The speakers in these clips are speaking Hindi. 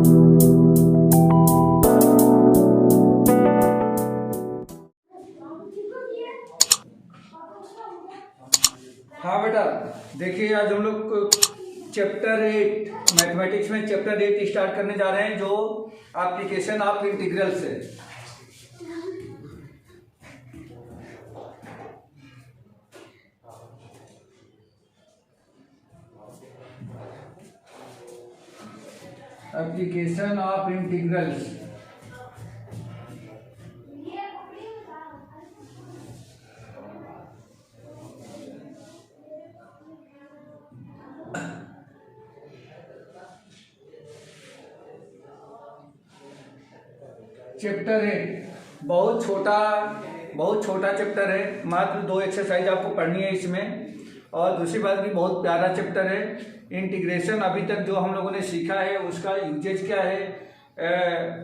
हाँ बेटा, देखिए आज हम लोग चैप्टर 8 मैथमेटिक्स में चैप्टर 8 स्टार्ट करने जा रहे हैं, जो एप्लीकेशन ऑफ इंटीग्रल्स है। Application of integrals. चैप्टर 8 बहुत छोटा चैप्टर है। मात्र 2 एक्सरसाइज आपको पढ़नी है इसमें। और दूसरी बात भी बहुत प्यारा चैप्टर है। इंटीग्रेशन अभी तक जो हम लोगों ने सीखा है उसका यूजेज क्या है,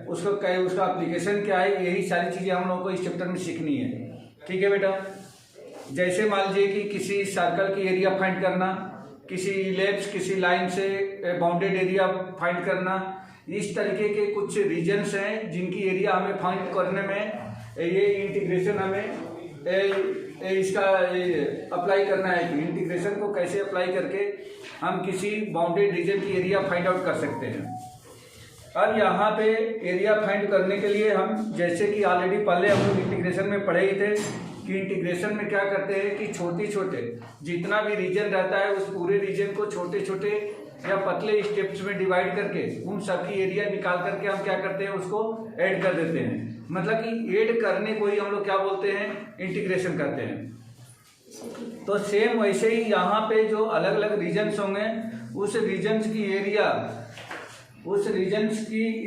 उसका एप्लीकेशन क्या है, यही सारी चीज़ें हम लोगों को इस चैप्टर में सीखनी है। ठीक है बेटा। जैसे मान लीजिए कि किसी सर्कल की एरिया फाइंड करना, किसी इलिप्स किसी लाइन से बाउंडेड एरिया फाइंड करना, इस तरीके के कुछ रीजन्स हैं जिनकी एरिया हमें फाइंड करने में ये इंटीग्रेशन हमें इसका अप्लाई करना है कि इंटीग्रेशन को कैसे अप्लाई करके हम किसी बाउंडेड रीजन की एरिया फाइंड आउट कर सकते हैं। अब यहाँ पे एरिया फाइंड करने के लिए हम जैसे कि ऑलरेडी पहले हम लोग इंटीग्रेशन में पढ़े ही थे कि इंटीग्रेशन में क्या करते हैं कि छोटे जितना भी रीजन रहता है उस पूरे रीजन को छोटे या पतले स्टेप्स में डिवाइड करके उन सबकी एरिया निकाल करके हम क्या करते हैं, उसको ऐड कर देते हैं। मतलब कि ऐड करने को ही हम लोग क्या बोलते हैं, इंटीग्रेशन करते हैं। तो सेम वैसे ही यहाँ पे जो अलग अलग रीजन्स होंगे उस रीजन्स की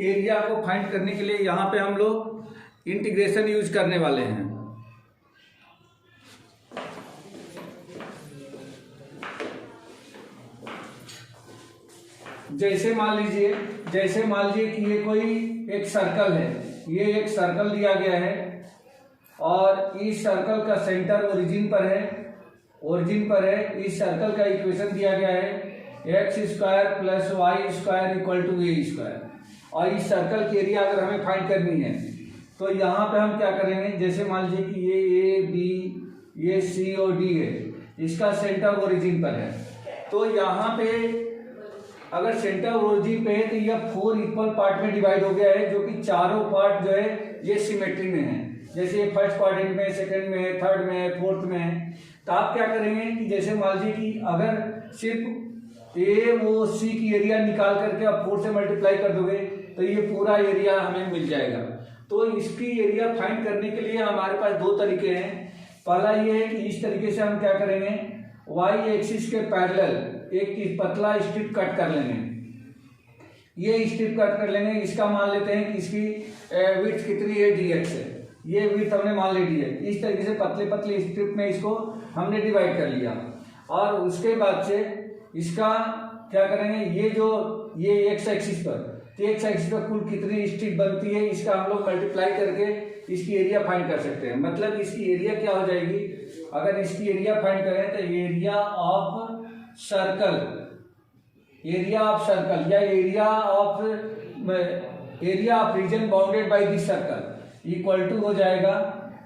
एरिया को फाइंड करने के लिए यहाँ पे हम लोग इंटीग्रेशन यूज करने वाले हैं। जैसे मान लीजिए कि ये कोई एक सर्कल है, ये एक सर्कल दिया गया है और इस सर्कल का सेंटर ओरिजिन पर है। इस सर्कल का इक्वेशन दिया गया है x² + y² = a²। और इस सर्कल की एरिया अगर हमें फाइंड करनी है तो यहाँ पे हम क्या करेंगे, जैसे मान लीजिए कि ये A, B, ये C और D है, इसका सेंटर ओरिजिन पर है। तो यहाँ पे अगर सेंटर ओरिजिन पे है तो यह 4 इक्वल पार्ट में डिवाइड हो गया है, जो कि चारों पार्ट जो है ये सिमेट्री में है। जैसे ये फर्स्ट क्वाड्रेंट में, सेकंड में है, थर्ड में है, फोर्थ में है। तो आप क्या करेंगे कि जैसे मान लीजिए कि अगर सिर्फ AOC की एरिया निकाल करके आप 4 से मल्टीप्लाई कर दोगे तो ये पूरा एरिया हमें मिल जाएगा। तो इसकी एरिया फाइंड करने के लिए हमारे पास 2 तरीके हैं। पहला ये है कि इस तरीके से हम क्या करेंगे, y एक्सिस के पैरेलल एक पतला स्ट्रिप कट कर लेंगे। ये स्ट्रिप कट कर लेंगे, इसका मान लेते हैं कि इसकी विड्थ कितनी है, dx है। ये विड्थ हमने मान ली दी है। इस तरीके से पतले स्ट्रिप में इसको हमने डिवाइड कर लिया। और उसके बाद से इसका क्या करेंगे, ये x एक्सिस पर कुल कितनी स्ट्रिप बनती है इसका हम लोग मल्टीप्लाई करके इसकी एरिया फाइंड कर सकते हैं। मतलब इसकी एरिया क्या हो जाएगी, अगर इसकी एरिया फाइंड करें तो एरिया ऑफ सर्कल या area of region bounded by this circle equal to हो जाएगा।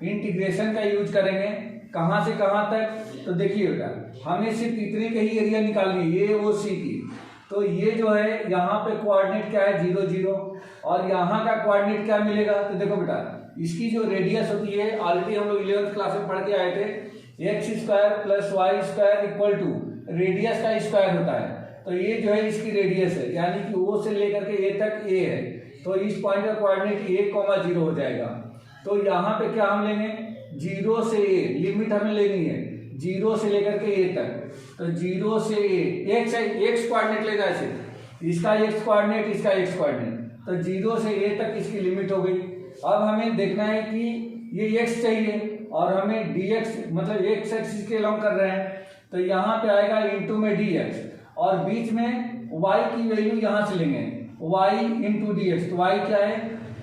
इंटीग्रेशन का यूज करेंगे कहाँ से कहाँ तक, तो देखिए बेटा हमें सिर्फ इतने का ही एरिया निकालनी है, ये वो C की। तो ये जो है यहाँ पे कोऑर्डिनेट क्या है 0 0 और यहाँ का कोऑर्डिनेट क्या मिलेगा, तो देखो बेटा इसकी जो रेडियस होती है ऑलरेडी हम लोग 11th क्लास में पढ़ के आए थे, x² + y² = रेडियस का स्क्वायर होता है। तो ये जो है इसकी रेडियस है, यानी कि O से लेकर के A तक A है। तो इस पॉइंट का कोऑर्डिनेट 1, 0 हो जाएगा। तो यहाँ पे क्या हम लेंगे, 0 से A, लिमिट हमें लेनी है 0 से लेकर के A तक। तो 0 से A x कोऑर्डिनेट लेना है, सिर्फ इसका x कोऑर्डिनेट, इसका x कोऑर्डिनेट। तो 0 से A तक इसकी लिमिट हो गई। अब हमें देखना है कि ये x चाहिए और हमें dx मतलब x एक्सिस के लॉन्ग कर रहे हैं। तो यहाँ पे आएगा इंटू में dx और बीच में y की वैल्यू यहाँ से लेंगे, y इंटू dx। तो y क्या है,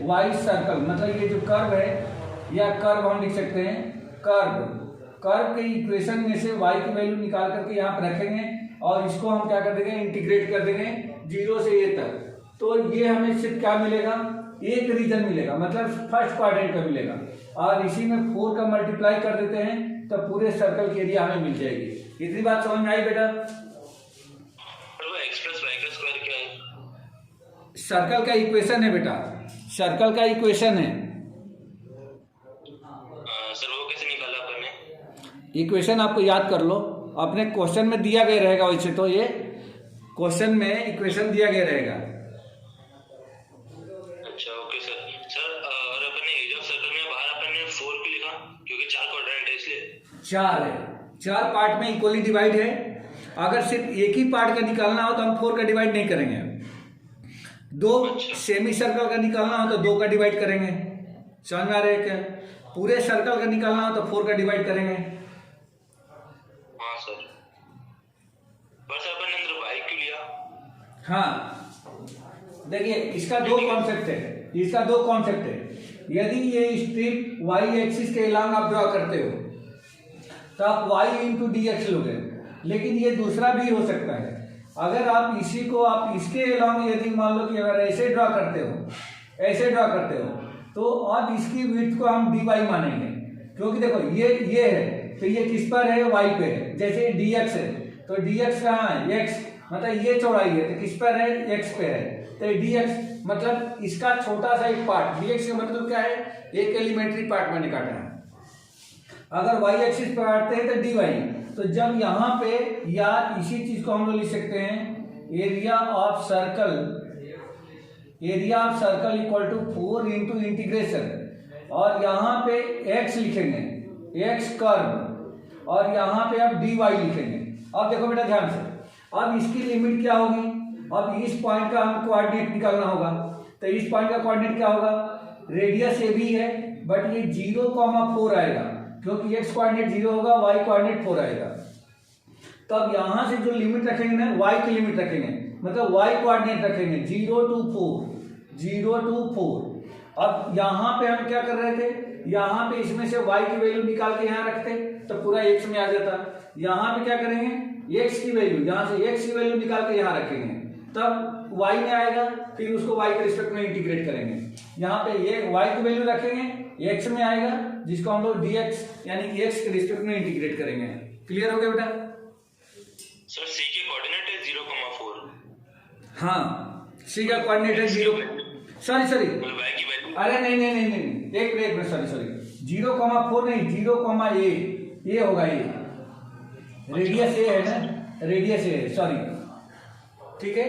y सर्कल मतलब ये जो कर्व है या कर्व हम लिख सकते हैं, कर्व के इक्वेशन में से y की वैल्यू निकाल करके यहाँ पर रखेंगे और इसको हम क्या कर देंगे, इंटीग्रेट कर देंगे 0 से a तक। तो ये हमें सिर्फ क्या मिलेगा, एक रीजन मिलेगा, मतलब फर्स्ट क्वाड्रेंट का मिलेगा। और इसी में 4 का मल्टीप्लाई कर देते हैं तो पूरे सर्कल की एरिया हमें मिल जाएगी। इतनी बात समझ में आई बेटा? x + y का स्क्वायर क्या है? सर्कल का इक्वेशन है बेटा, सर्कल का इक्वेशन है। सर वो कैसे निकाला आपने? इक्वेशन आपको याद कर लो, अपने क्वेश्चन में दिया गया रहेगा। वैसे तो ये क्वेश्चन में इक्वेशन दिया गया रहेगा। अच्छा ओके सर। सर और अपने एरिया ऑफ सर्कल में बाहर अपने 4 क्यों लिखा? क्योंकि 4 क्वाड्रेंट है इसलिए। 4 है, 4 पार्ट में इक्वली डिवाइड है। अगर सिर्फ एक ही पार्ट का निकालना हो तो हम 4 का डिवाइड नहीं करेंगे। 2 सेमी सर्कल का निकालना हो तो 2 का डिवाइड करेंगे। समझ में आ रहा है क्या? पूरे सर्कल का निकालना हो तो 4 का डिवाइड करेंगे। हाँ सर। पर सर अपन अंदर y क्यों लिया? हाँ देखिए, इसका 2 कॉन्सेप्ट है, इसका 2 कॉन्सेप्ट है। यदि ये स्ट्रिप y एक्सिस के एलॉन्ग आप ड्रॉ करते हो तो आप y इंटू डी एक्स लोगे, लेकिन ये दूसरा भी हो सकता है। अगर आप इसी को आप इसके एलॉन्ग यदि मान लो कि अगर ऐसे ड्रॉ करते हो, ऐसे ड्रॉ करते हो, तो अब इसकी विड्थ को हम dy मानेंगे, क्योंकि देखो ये है तो ये किस पर है, y पे है। जैसे dx है तो dx कहाँ है, x, मतलब ये चौड़ाई है तो किस पर है, x पे है। तो dx मतलब इसका छोटा सा एक पार्ट, dx का मतलब क्या है, एक एलिमेंट्री पार्ट मैंने काटा है। अगर y एक्सिस पर काटते हैं तो dy, तो जब यहाँ पे या इसी चीज को हम लोग लिख सकते हैं area of circle, area of circle equal to 4 into integration, और यहाँ पे x लिखेंगे, x कर्व, और यहाँ पे अब dy लिखेंगे। अब देखो बेटा ध्यान से, अब इसकी लिमिट क्या होगी, अब इस पॉइंट का हम कोऑर्डिनेट निकालना होगा। तो इस पॉइंट का कोऑर्डिनेट क्या होगा, रेडियस ए भी है बट ये 0,4 आएगा, क्योंकि x कोऑर्डिनेट 0 होगा, y कोऑर्डिनेट 4 आएगा। तो अब यहां से जो लिमिट रखेंगे ना, y की लिमिट रखेंगे, मतलब y कोऑर्डिनेट रखेंगे 0 to 4। अब यहाँ पे हम क्या कर रहे थे, यहाँ पे इसमें से y की वैल्यू निकाल के यहाँ रखते तो पूरा x में आ जाता। यहाँ पे क्या करेंगे, x की वैल्यू, यहाँ से x की वैल्यू निकाल के यहाँ रखेंगे, तब y में आएगा, फिर उसको y के रिस्पेक्ट में इंटीग्रेट करेंगे। यहाँ पे ये y की वैल्यू रखेंगे, x में आएगा, जिसको हम लोग dx यानी कि x के रिस्पेक्ट में इंटीग्रेट करेंगे। क्लियर हो गया बेटा? सर c के कोऑर्डिनेट है 0,4। हाँ, c का कोऑर्डिनेट है 0, सॉरी y की वैल्यू, अरे नहीं, एक मिनट सॉरी 0,4 नहीं, 0,a, ये होगा, ये रेडियस ए है ना, रेडियस ए है, सॉरी, ठीक है।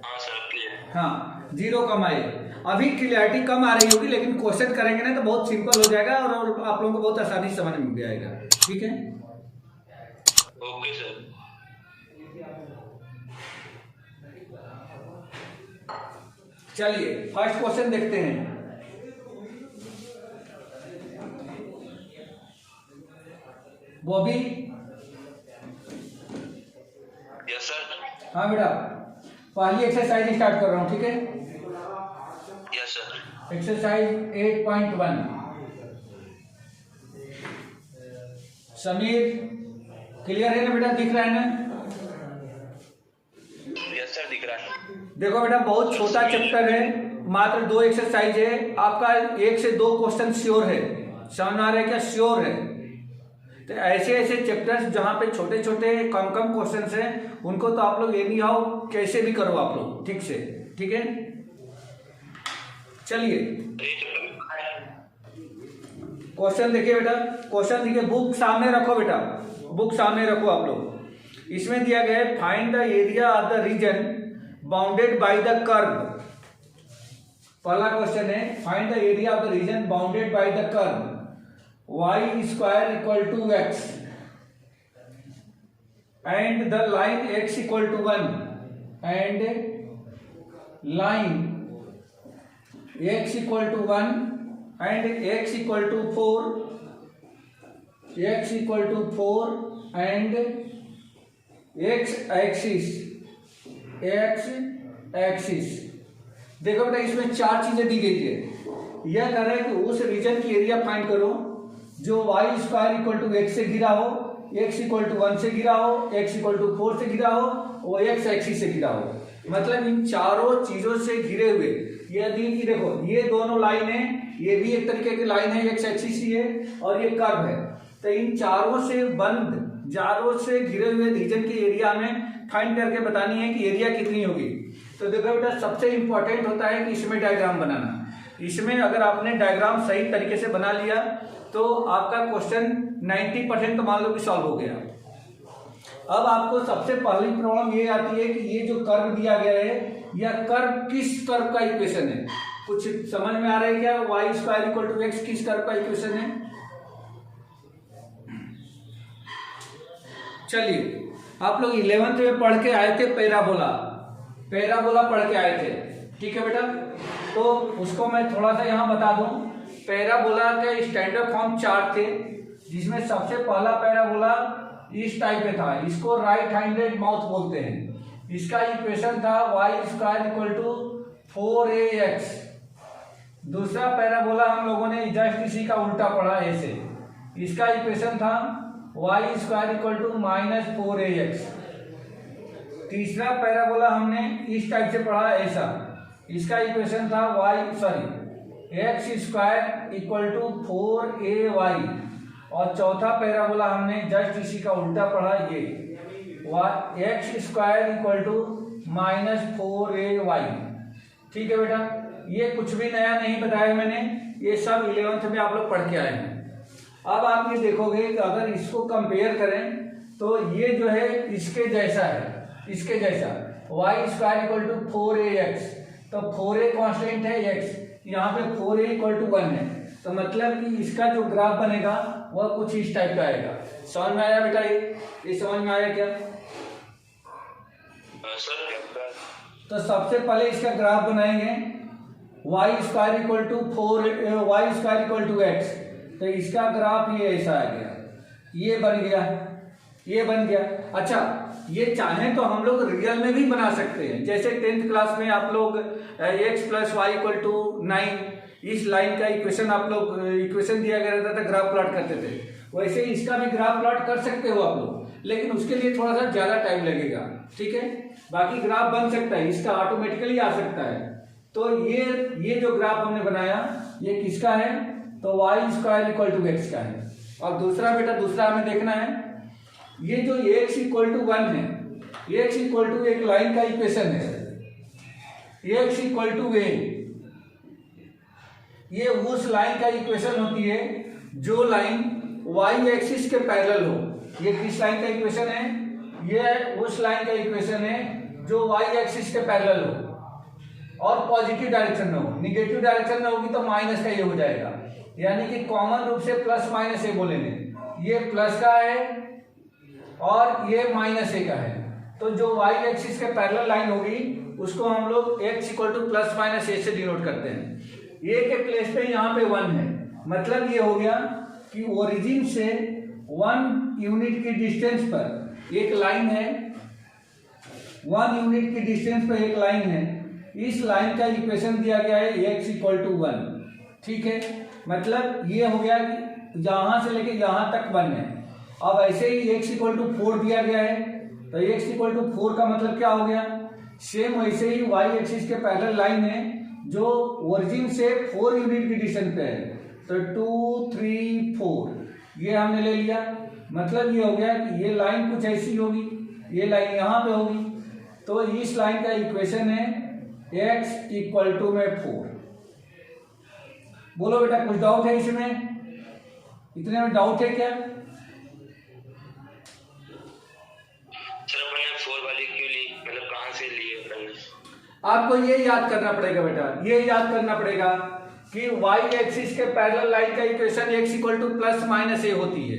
हाँ सर क्लियर। हाँ 0,a। अभी क्लियरिटी कम आ रही होगी, लेकिन क्वेश्चन करेंगे ना तो बहुत सिंपल हो जाएगा और आप लोगों को बहुत आसानी से समझ में भी आएगा। ठीक है, ओके सर। चलिए फर्स्ट क्वेश्चन देखते हैं। Bobby, yes sir. हाँ बेटा, पहली एक्सरसाइज स्टार्ट कर रहा हूँ, ठीक है। Yes sir. Exercise 8.1। Sameer clear है ना बेटा, दिख रहा है ना? यस सर दिख रहा है। देखो बेटा, बहुत छोटा चैप्टर है, मात्र 2 एक्सरसाइज है, आपका 1 से 2 क्वेश्चन श्योर है। समझ में आ रहा है क्या? श्योर है। तो ऐसे चैप्टर्स जहां पे छोटे छोटे कम क्वेश्चंस हैं, उनको तो आप लोग एनी हाउ कैसे भी करो आप लोग, ठीक से, ठीक है। चलिए क्वेश्चन देखिए बेटा, क्वेश्चन देखिए, बुक सामने रखो बेटा, बुक सामने रखो आप लोग। इसमें दिया गया है find the area of the region bounded by the curve. पहला क्वेश्चन है find the area of the region bounded by the curve y square equal to x and the line x equal to 1 and line x equal to 1 and x equal to 4, x equal to 4 and x axis। देखो बेटा, इसमें 4 चीजें दी गई है। यह कर रहा है कि उस रीजन की एरिया फाइंड करो जो y square equal to x से घिरा हो, x इक्वल टू 1 से घिरा हो, x इक्वल टू 4 से घिरा हो और x एक्सिस से घिरा हो। मतलब इन चारों चीजों से घिरे हुए, यदि कि देखो ये दोनों लाइन है, ये भी एक तरीके की लाइन है, एक्स एक्सिस ही है और ये कर्व है, तो इन चारों से बंद, चारों से घिरे हुए रीजन के एरिया में फाइंड करके बतानी है कि एरिया कितनी होगी। तो देखो बेटा सबसे इंपॉर्टेंट होता है कि इसमें डायग्राम बनाना। इसमें अगर आपने डायग्राम सही तरीके से बना लिया तो आपका क्वेश्चन 90% तो मान लो कि सॉल्व हो गया। अब आपको सबसे पहली प्रॉब्लम ये आती है कि ये जो कर्व दिया गया है, यह कर्व किस कर्व का इक्वेशन है? कुछ समझ में आ रहा है क्या? Y square equal to x किस कर्व का इक्वेशन है? चलिए, आप लोग 11th में पढ़ के आए थे पैराबोला, पैराबोला पढ़ के आए थे, ठीक है बेटा? तो उसको मैं थोड़ा सा यहाँ बता दूं। पैराबोला के स्टैंडर्ड फॉर्म 4 थे, जिसमें सबसे पहला पैराबोला इस टाइप में था, इसको राइट हैंडेड माउथ बोलते हैं। इसका इक्वेशन था Y square equal to 4ax। दूसरा पैराबोला हम लोगों ने जस्ट इसी का उल्टा पढ़ा ऐसे, इसका इक्वेशन था Y square equal to -4ax। तीसरा पैराबोला हमने इस टाइप से पढ़ा ऐसा, इसका इक्वेशन था x square equal to 4ay। और चौथा पैराबोला हमने जस्ट इसी का उल्टा पढ़ा, ये x square equal to -4ay। ठीक है बेटा, ये कुछ भी नया नहीं बताया मैंने, ये सब 11th में आप लोग पढ़ के आए हैं। अब आप ये देखोगे कि अगर इसको कंपेयर करें तो ये जो है इसके जैसा है, इसके जैसा Y square equal to 4ax, तो 4a कॉन्स्टेंट है, x यहाँ पे 4a इक्वल टू 1 है, तो मतलब कि इसका जो ग्राफ बनेगा वह कुछ इस टाइप का आएगा। समझ में आया बेटा? ये समझ में आया क्या? तो सबसे पहले इसका ग्राफ बनाएंगे, y square equal to 4 square equal to x, तो इसका ग्राफ ये ऐसा आ गया, ये बन गया, ये बन गया। अच्छा, ये चाहें तो हम लोग रियल में भी बना सकते हैं, जैसे 10th क्लास में आप लोग x plus y equal to 9, इस लाइन का इक्वेशन आप लोग इक्वेशन दिया गया रहता था, ग्राफ प्लॉट करते थे, वैसे इसका भी ग्राफ प्लॉट कर सकते हो आप लोग, लेकिन उसके लिए थोड़ा सा ज्यादा टाइम लगेगा, ठीक है? बाकी ग्राफ बन सकता है, इसका ऑटोमेटिकली आ सकता है। तो ये जो ग्राफ हमने बनाया ये किसका है? तो y square equal to x का है। और दूसरा बेटा, दूसरा हमें देखना है, ये जो x इक्वल टू 1 है, x इक्वल टू एक लाइन का इक्वेशन है, x इक्वल टू a, ये उस लाइन का इक्वेशन होती है जो लाइन y एक्सिस के पैरेलल हो। ये किस लाइन का इक्वेशन है? ये उस लाइन का इक्वेशन है जो y एक्सिस के पैरेलल हो और पॉजिटिव डायरेक्शन में हो। निगेटिव डायरेक्शन में होगी तो माइनस का ये हो जाएगा, यानी कि कॉमन रूप से प्लस माइनस ए बोलेंगे, ये प्लस का है और ये -a का है। तो जो y एक्सिस के पैरेलल लाइन होगी उसको हम लोग x equal two plus minus a से डिनोट करते हैं। a के प्लेस पे यहाँ पे 1 है, मतलब ये हो गया कि ओरिजिन से 1 यूनिट की डिस्टेंस पर एक लाइन है, 1 यूनिट की डिस्टेंस पर एक लाइन है, इस लाइन का इक्वेशन दिया गया है x इक्वल टू 1, ठीक है? मतलब ये हो गया कि यहां से लेके यहां तक 1 है। अब ऐसे ही x इक्वल टू 4 दिया गया है, तो x इक्वल टू 4 का मतलब क्या हो गया? सेम वैसे ही y एक्सिस के पैरेलल लाइन है जो ओरिजिन से 4 यूनिट की डिस्टेंस पे है, तो 2 3 4 ये हमने ले लिया। मतलब ये हो गया कि ये लाइन कुछ ऐसी होगी, ये लाइन यहाँ पे होगी, तो इस लाइन का इक्वेशन है x इक्वल टू में 4। बोलो बेटा, कुछ डाउट है इसमें? इतने में डाउट है क्या? सर अपने 4 वाली क्यों ली, मतलब कहाँ से ली है? आपको ये याद करना पड़ेगा बेटा, ये याद करना पड़ेगा कि y एक्सिस के पैरेलल लाइन का equation x equal two plus minus a होती है।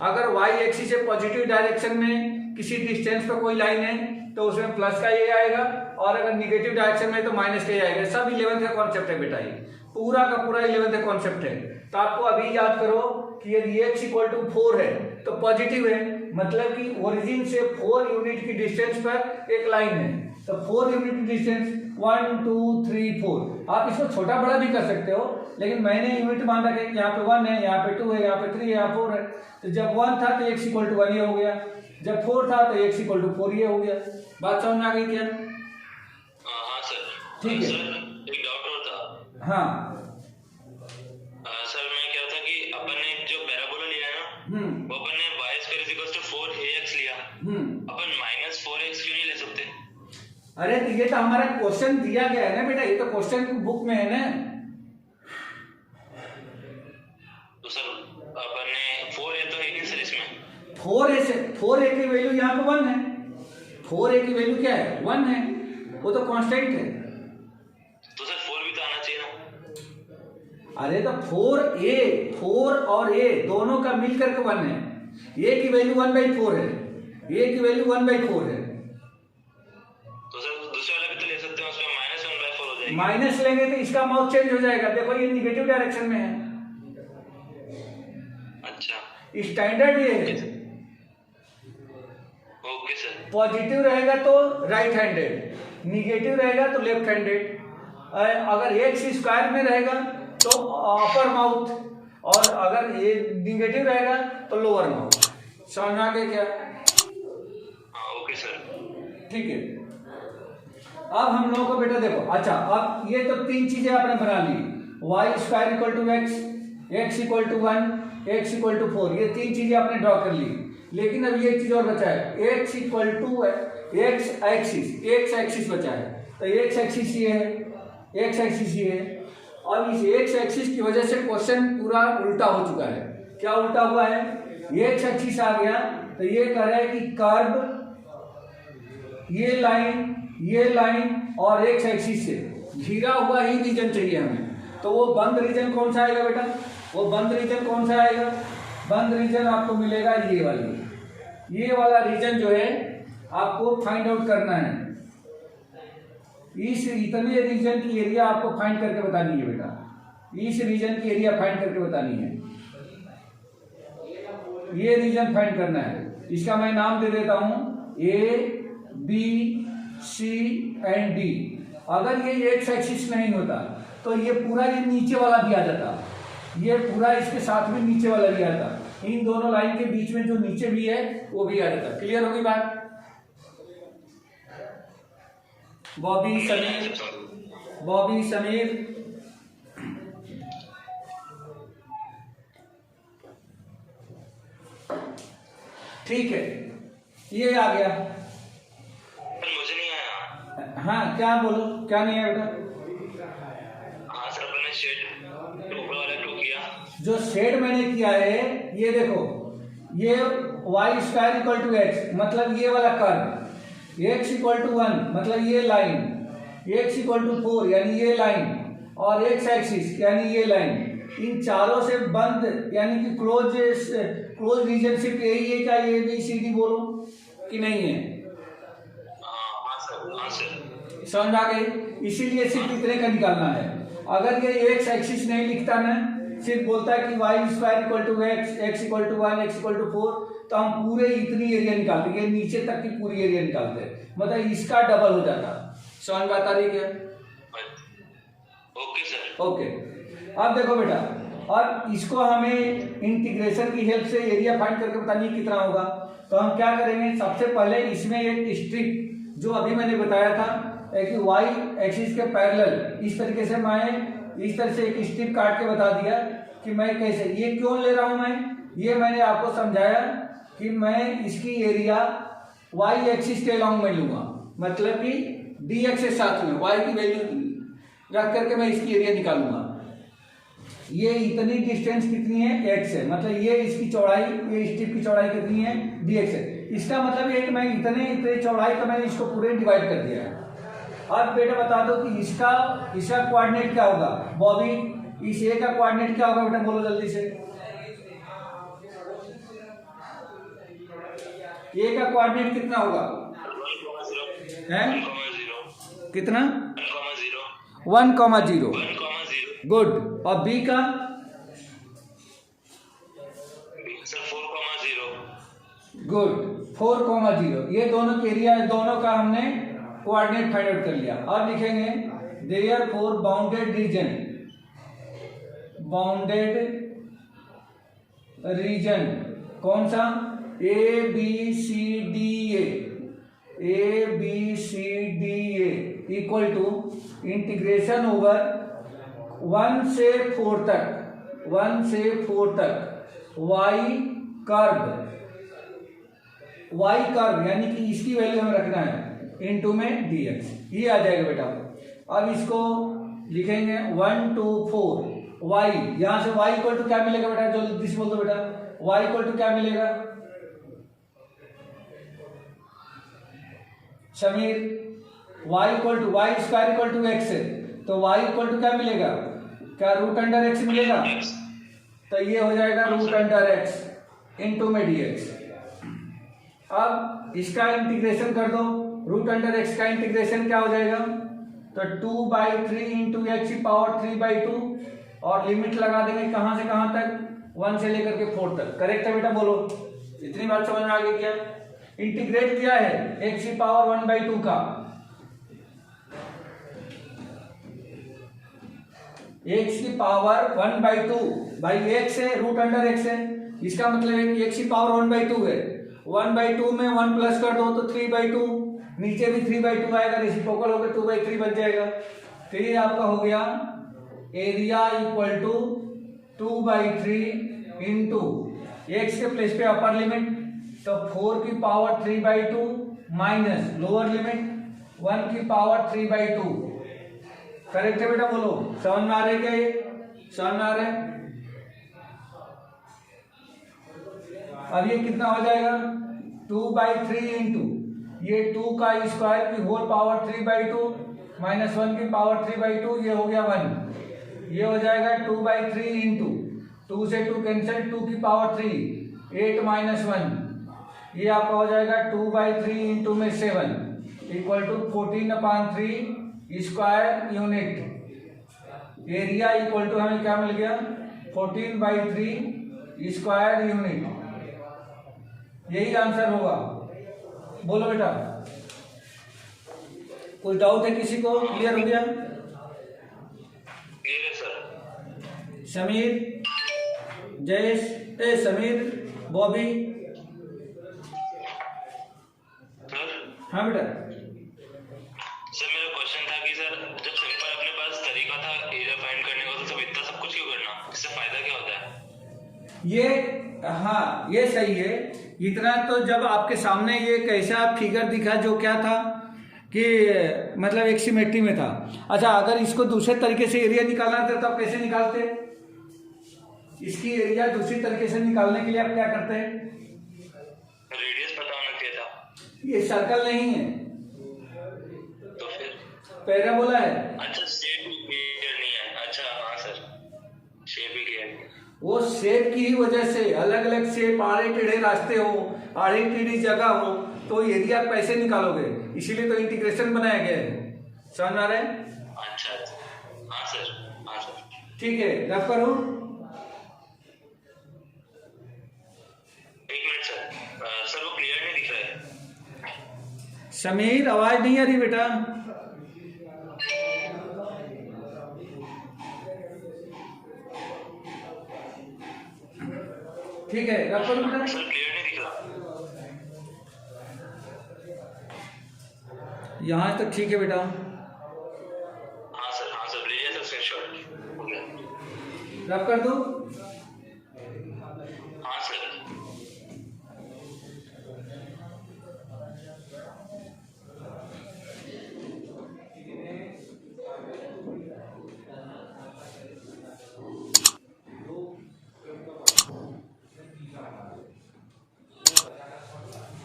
अगर y एक्सिस से पॉजिटिव डायरेक्शन में किसी डिस्टेंस पर कोई लाइन है तो उसमें प्लस का a आएगा, और अगर निगेटिव डायरेक्शन में तो माइनस का a आएगा। सब 11th का कॉन्सेप्ट है बेटा, ये पूरा का पूरा 11th का कॉन्सेप्ट है। तो आपको अभी याद करो कि यदि x इक्वल टू 4 है तो पॉजिटिव है, मतलब कि ओरिजिन से 4 यूनिट की डिस्टेंस पर एक लाइन है, तो 4 यूनिट की डिस्टेंस 1 2 3 4। आप इसको छोटा बड़ा भी कर सकते हो, लेकिन मैंने यूनिट मान रखा है कि यहाँ पे 1 है, यहाँ पे 2 है, यहाँ पे 3 है, यहाँ 4 है। तो जब 1 था तो x इक्वल टू 1 ये हो गया, जब 4 था तो x इक्वल टू 4 ये हो गया। बात समझ में आ गई क्या? ठीक है। सर एक डाउट और था। हाँ। सर मैं कह रहा था कि अपन ने जो पैराबोला लिया है ना, वो अपन ने y square is equal to 4ax लिया, अपन -4x क्यों नहीं ले सकते? अरे तो ये तो हमारा क्वेश्चन दिया गया है ना बेटा, ये तो क्वेश्चन बुक में है ना। तो सर अपन ने 4a तो है नहीं सर इसमें। 4a की वैल्यू यहाँ पे 1 है। 4a की वैल्यू क्या है? 1 है, वो तो कांस्टेंट है। तो सर 4 भी तो आना चाहिए ना। अरे तो 4 और a दोनों का मिल करके 1 है। a की वैल्यू 1/4 है, a की वैल्यू 1/4 है। तो सर दूसरे वाला भी तो ले सकते हैं, उसमें -1/4 हो जाएगी। माइनस लेंगे तो इसका माउथ चेंज हो जाएगा। देखो ये निगेटिव डायरेक्शन में है। अच्छा स्टैंडर्ड ये है। Okay sir. पॉजिटिव रहेगा तो राइट हैंडेड, निगेटिव रहेगा तो लेफ्ट हैंडेड। अगर x स्क्वायर में रहेगा तो अपर माउथ, और अगर ये निगेटिव रहेगा तो लोअर माउथ। समझ में आ गया क्या? हाँ ओके सर। ठीक है। अब हम लोगों को बेटा देखो, अच्छा अब ये तो 3 चीजें आपने बना ली, y square equal to x, x equal to 1, x equal to 4, ये 3 चीजें आपने ड्रॉ कर ली। लेकिन अब ये चीज और बचा है, x equal to x axis बचा है। तो x एक्सिस ये है, x एक्सिस ये है, और इस x एक्सिस की वजह से क्वेश्चन पूरा उल्टा हो चुका है। क्या उल्टा हुआ है? x एक्सिस आ गया तो ये कह रहा है कि कर्व ये लाइन और x एक्सिस से घिरा हुआ ही रीजन चाहिए हमें। तो वो बंद रीजन कौन सा आएगा बेटा? वो बंद रीजन कौन सा आएगा? बंद रीजन आपको मिलेगा ये वाला रीजन जो है आपको फाइंड आउट करना है। इस इतने रीजन की एरिया आपको फाइंड करके बतानी है बेटा, इस रीजन की एरिया फाइंड करके बतानी है। ये रीजन फाइंड करना है। इसका मैं नाम दे देता हूं A, B, C and D। अगर ये एक्स एक्सिस नहीं होता तो ये पूरा ये नीचे वाला भी आ जाता, ये पूरा इसके साथ में नीचे वाला भी आता, इन दोनों लाइन के बीच में जो नीचे भी है वो भी आ जाता। क्लियर होगी बात? बॉबी समीर ठीक है, ये आ गया। मुझे नहीं आया। हाँ क्या बोलो, क्या नहीं है बेटा? हाँ सर अपन ने शेड ऊपर वाला ड्रॉ किया। जो शेड मैंने किया है ये देखो, ये y square equal to x मतलब ये वाला कर्व, x इक्वल टू 1 मतलब ये लाइन, x इक्वल टू 4 यानी ये लाइन, और x एक्सिस यानी ये लाइन, इन चारों से बंद यानी कि क्लोज रीजनशिप यही है। क्या ये ABCD बोलो कि नहीं है? हाँ सर। समझ आ गई? इसीलिए सिर्फ इतने का निकालना है। अगर ये x एक्सिस नहीं लिखता ना, सिर्फ बोलता है कि y square equal to x equal to 1, x equal to 4, तो हम पूरे इतनी एरिया निकालते, ये नीचे तक की पूरी एरिया निकालते, मतलब इसका डबल हो जाता। समझ में आता रही क्या? Okay sir. ओके। अब देखो बेटा, और इसको हमें इंटीग्रेशन की हेल्प से एरिया फाइंड करके बतानी है कितना होगा। तो हम क्या करेंगे, सबसे पहले इसमें एक स्ट्रिप जो अभी मैंने बताया था कि y एक्सिस के पैरेलल, इस तरीके से मैं इस तरह से एक स्ट्रिप काट के बता दिया कि मैं कैसे, ये क्यों ले रहा हूं ये मैंने आपको समझाया कि मैं इसकी एरिया y एक्सिस के अलॉन्ग में लूंगा, मतलब कि dx के साथ में y की वैल्यू रख करके मैं इसकी एरिया निकालूंगा। ये इतनी डिस्टेंस कितनी है? x है, मतलब ये इसकी चौड़ाई, ये स्ट्रिप की चौड़ाई कितनी है? dx है। इसका मतलब ये कि मैं इतने चौड़ाई का मैंने इसको पूरे डिवाइड कर दिया है। अब बेटा बता दो कि इसका कोऑर्डिनेट क्या होगा? बॉबी, इस ए का कोऑर्डिनेट क्या होगा बेटा? बोलो जल्दी से। ए का कोऑर्डिनेट कितना होगा? हैं? कितना? 1,0। गुड। और बी का? सर 4,0। गुड, 4,0। ये दोनों के एरिया, दोनों का हमने कोऑर्डिनेट फाइंड आउट कर लिया। अब लिखेंगे देयरफॉर बाउंडेड रीजन कौन सा? A B C D A, ABCDA equal to integration over 1 से 4 तक y कर्व यानी कि इसकी वैल्यू हमें रखना है इनटू में dx, ये आ जाएगा बेटा। अब इसको लिखेंगे 1 2 4 y, यहां से y इक्वल टू क्या मिलेगा बेटा, जल्दी से बोल दो बेटा, y इक्वल टू क्या मिलेगा Sameer, y equal to y square equal to x है, तो y इक्वल टू क्या मिलेगा, क्या रूट अंडर एक्स मिलेगा, तो ये हो जाएगा रूट अंडर एक्स इंटू में dx। अब इसका इंटीग्रेशन कर दो, रूट अंडर एक्स का इंटीग्रेशन क्या हो जाएगा, तो 2/3 इंटू एक्स की पावर 3/2 और लिमिट लगा देंगे कहां से कहां तक, 1 से लेकर के 4 तक। करेक्ट है बेटा, बोलो इतनी बात समझ में आ गई क्या। इंटीग्रेट किया है एक्स की पावर 1/2 का, एक्स की पावर 1/2 भाई एक्स है, रूट अंडर एक्स है, इसका मतलब है कि एक्स की पावर 1/2 है, 1/2 में 1 प्लस कर दो तो 3/2, नीचे भी 3/2 आएगा, रेसिप्रोकल होकर 2/3 बन जाएगा। तो ये आपका हो गया area equal to 2/3 into x के प्लेस पे अपर लिमिट, तो 4 की पावर 3/2 माइनस लोअर लिमिट 1 की पावर 3/2। करेक्ट है बेटा, बोलो समझ में आ रहा है क्या, ये समझ में आ रहा है। अब ये कितना हो जाएगा 2/3 इंटू ये 2 का स्क्वायर की होल पावर 3/2 माइनस 1 की पावर 3/2, ये हो गया 1, ये हो जाएगा 2/3 इंटू 2 से 2 कैंसिल, 2 की पावर 3 8 माइनस 1, ये आपका हो जाएगा 2/3 इंटू में 7 equal to 14/3 square unit. Area equal to हमें क्या मिल गया 14/3 स्क्वायर यूनिट, यही आंसर होगा। बोलो बेटा, कोई डाउट है किसी को, क्लियर हो गया। समीर, जयेश, समीर, बॉबी, हाँ बेटा। सर मेरा क्वेश्चन था कि सर जब सिंपल अपने पास तरीका था एरिया फाइंड करने का, तो सब इतना सब कुछ क्यों करना, इससे फायदा क्या होता है। ये हाँ ये सही है, इतना तो जब आपके सामने ये कैसा फिगर दिखा जो क्या था कि मतलब एक सिमेट्री में था। अच्छा, अगर इसको दूसरे तरीके से एरिया निकालना था तो आप कैसे निकालते, इसकी एरिया दूसरी तरीके से निकालने के लिए आप क्या करते हैं, रेडियस पता होना चाहिए था। ये सर्कल नहीं है तो फिर पैराबोला है। अच्छा, शेप भी क्लियर नहीं है। अच्छा हाँ सर, शेप भी क्लियर नहीं है। वो शेप की ही वजह से अलग अलग शेप, आड़े टेढ़े रास्ते हो, आड़ी टेढ़ी जगह हो, तो एरिया कैसे निकालोगे, इसीलिए तो इंटीग्रेशन बनाया गया है। समझ आ रहा है। अच्छा हाँ सर, हाँ सर ठीक है, रब करो। एक मिनट सर, सर वो क्लियर नहीं दिख रहा है। समीर, आवाज नहीं आ रही बेटा। ठीक है, रब करो बेटा। सर क्लियर नहीं दिख रहा। यहाँ तक ठीक है बेटा। हाँ सर भेजिए सर, स्क्रीनशॉट हो गया। रब कर दो। हाँ सर।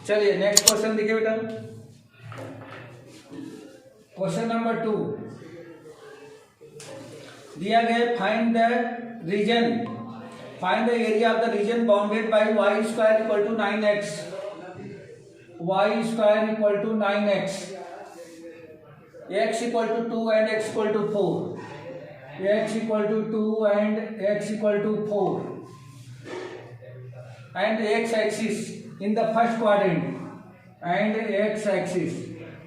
चलिए नेक्स्ट क्वेश्चन देखिए बेटा। क्वेश्चन नंबर 2 दिया गया, find the region, find the area of the region bounded by y square equal to 9x, y square equal to 9x, x equal to 2 and x equal to 4, x equal to 2 and x equal to 4 and x axis in the first quadrant and x axis,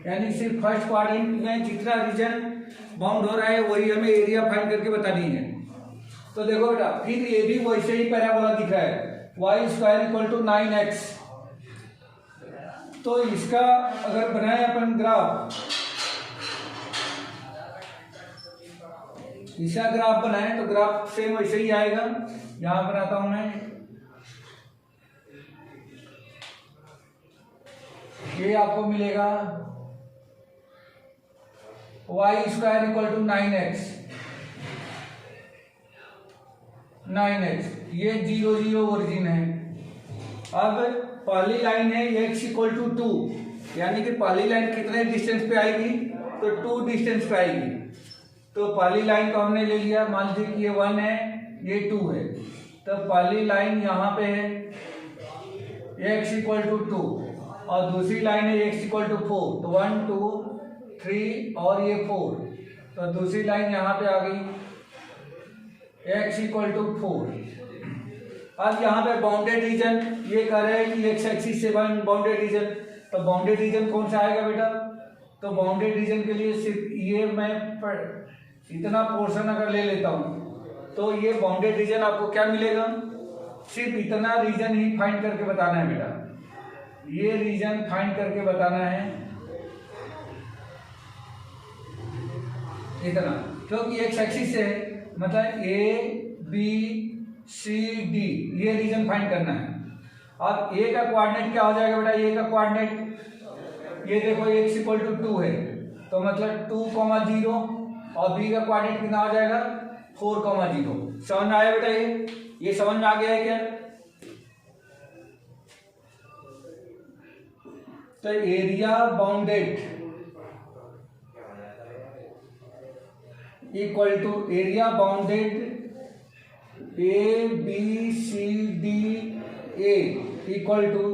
यानी सिर्फ फर्स्ट क्वाड्रेंट में जितना रीजन बाउंड हो रहा है वही हमें एरिया फाइंड करके बतानी है। तो देखो बेटा, फिर ये भी वैसे ही पैराबोला दिख रहा है, Y square equal to 9x, तो इसका अगर बनाए अपन ग्राफ, इसका ग्राफ बनाए तो ग्राफ सेम वैसे ही आएगा। यहां बनाता हूं मैं, ये आपको मिलेगा y square equal to 9x, ये 0 0 ओरिजिन है। अब पहली लाइन है x इक्वल टू 2, यानी कि पहली लाइन कितने डिस्टेंस पे आएगी, तो 2 डिस्टेंस पे आएगी। तो पहली लाइन को हमने ले लिया, मान लीजिए कि ये 1 है, ये 2 है, तो पहली लाइन यहाँ पे है x इक्वल टू 2, और दूसरी लाइन है x इक्वल टू 4, तो 1 2 3 और ये 4, तो दूसरी लाइन यहाँ पे आ गई x इक्वल टू 4। अब यहाँ पे बाउंडेड रीजन ये कह रहे हैं कि x एक्सिस से बाउंडेड रीजन, तो बाउंडेड रीजन कौन सा आएगा बेटा, तो बाउंडेड रीजन के लिए सिर्फ ये मैं इतना पोर्शन अगर ले लेता हूँ तो ये बाउंडेड रीजन आपको क्या मिलेगा, सिर्फ इतना रीजन ही फाइंड करके बताना है बेटा, ये रीजन फाइंड करके बताना है इतना, क्योंकि एक्स एक्सिस से मतलब ए बी सी डी ये रीजन फाइंड करना है। अब ए का कोऑर्डिनेट क्या हो जाएगा बेटा, ए का कोऑर्डिनेट ये देखो x इक्वल टू 2 है, तो मतलब 2, 0, और बी का कोऑर्डिनेट कितना हो जाएगा 4, 0। समझ में आया बेटा, ये समझ में आ गया है क्या। तो area bounded equal to area bounded A B C D A equal to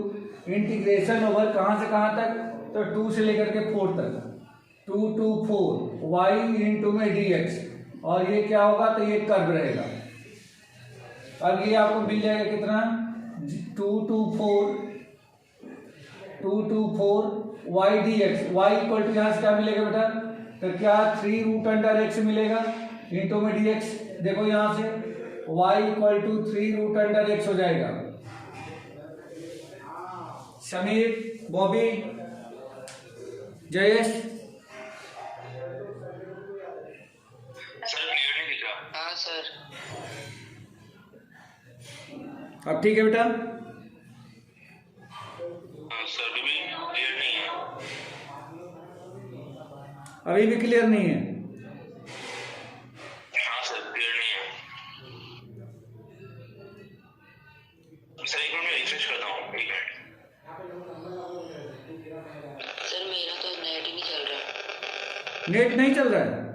integration over कहां से कहां तक, तो 2 से लेकर के 4 तक, 2 to 4 y इंटू में dx, और ये क्या होगा, तो ये कर्व रहेगा। अब ये आपको मिल जाएगा कितना, 2 to 4 y dx, y equal to यहाँ से क्या मिलेगा बेटा, तो क्या 3√x मिलेगा इंटू में dx, देखो यहाँ से y इक्वल टू 3√x हो जाएगा। समीर, बॉबी, जयेश, सर क्लियर नहीं दिख रहा। हाँ सर। अब ठीक है बेटा, सर अभी भी क्लियर नहीं है। अभी भी क्लियर नहीं है। हाँ सर क्लियर नहीं है। सर एक मिनट में रिफ्रेश करता हूँ, एक मिनट। सर मेरा तो नेट ही नहीं चल रहा। नेट नहीं चल रहा है,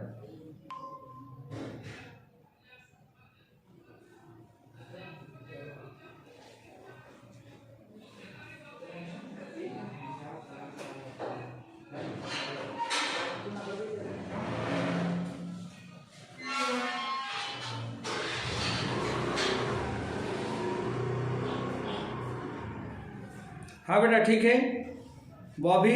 हाँ बेटा ठीक है। बॉबी,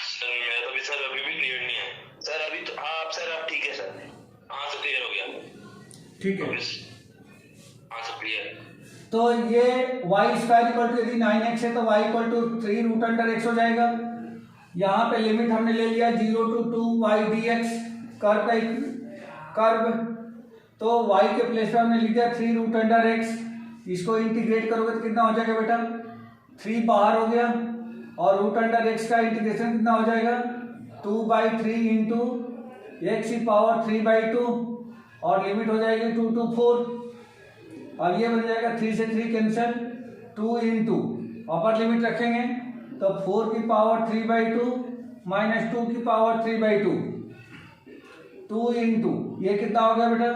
सर मेरा तो भी सर अभी भी क्लियर नहीं है। सर अभी तो हाँ सर अब ठीक है सर। हाँ सर क्लियर हो गया। ठीक है। हाँ सर क्लियर। तो ये वाई स्क्वायर इक्वल टू यदि 9x है तो y इक्वल टू 3√x हो जाएगा। यहाँ पे लिमिट हमने ले लिया 0 to 2y dx, कर्व, तो y के प्लेस पे हमने लिख दिया 3√x। इसको इंटीग्रेट करोगे तो कितना हो जाएगा बेटा, 3 बाहर हो गया, और √x का इंटीग्रेशन कितना हो जाएगा 2/3 इंटू x की पावर 3/2, और लिमिट हो जाएगी 2 to 4। अब ये बन जाएगा 3 से 3 कैंसिल, 2 इंटू अपर लिमिट रखेंगे तो 4 की पावर 3/2 माइनस 2 की पावर 3/2, 2 इंटू ये कितना हो गया बेटा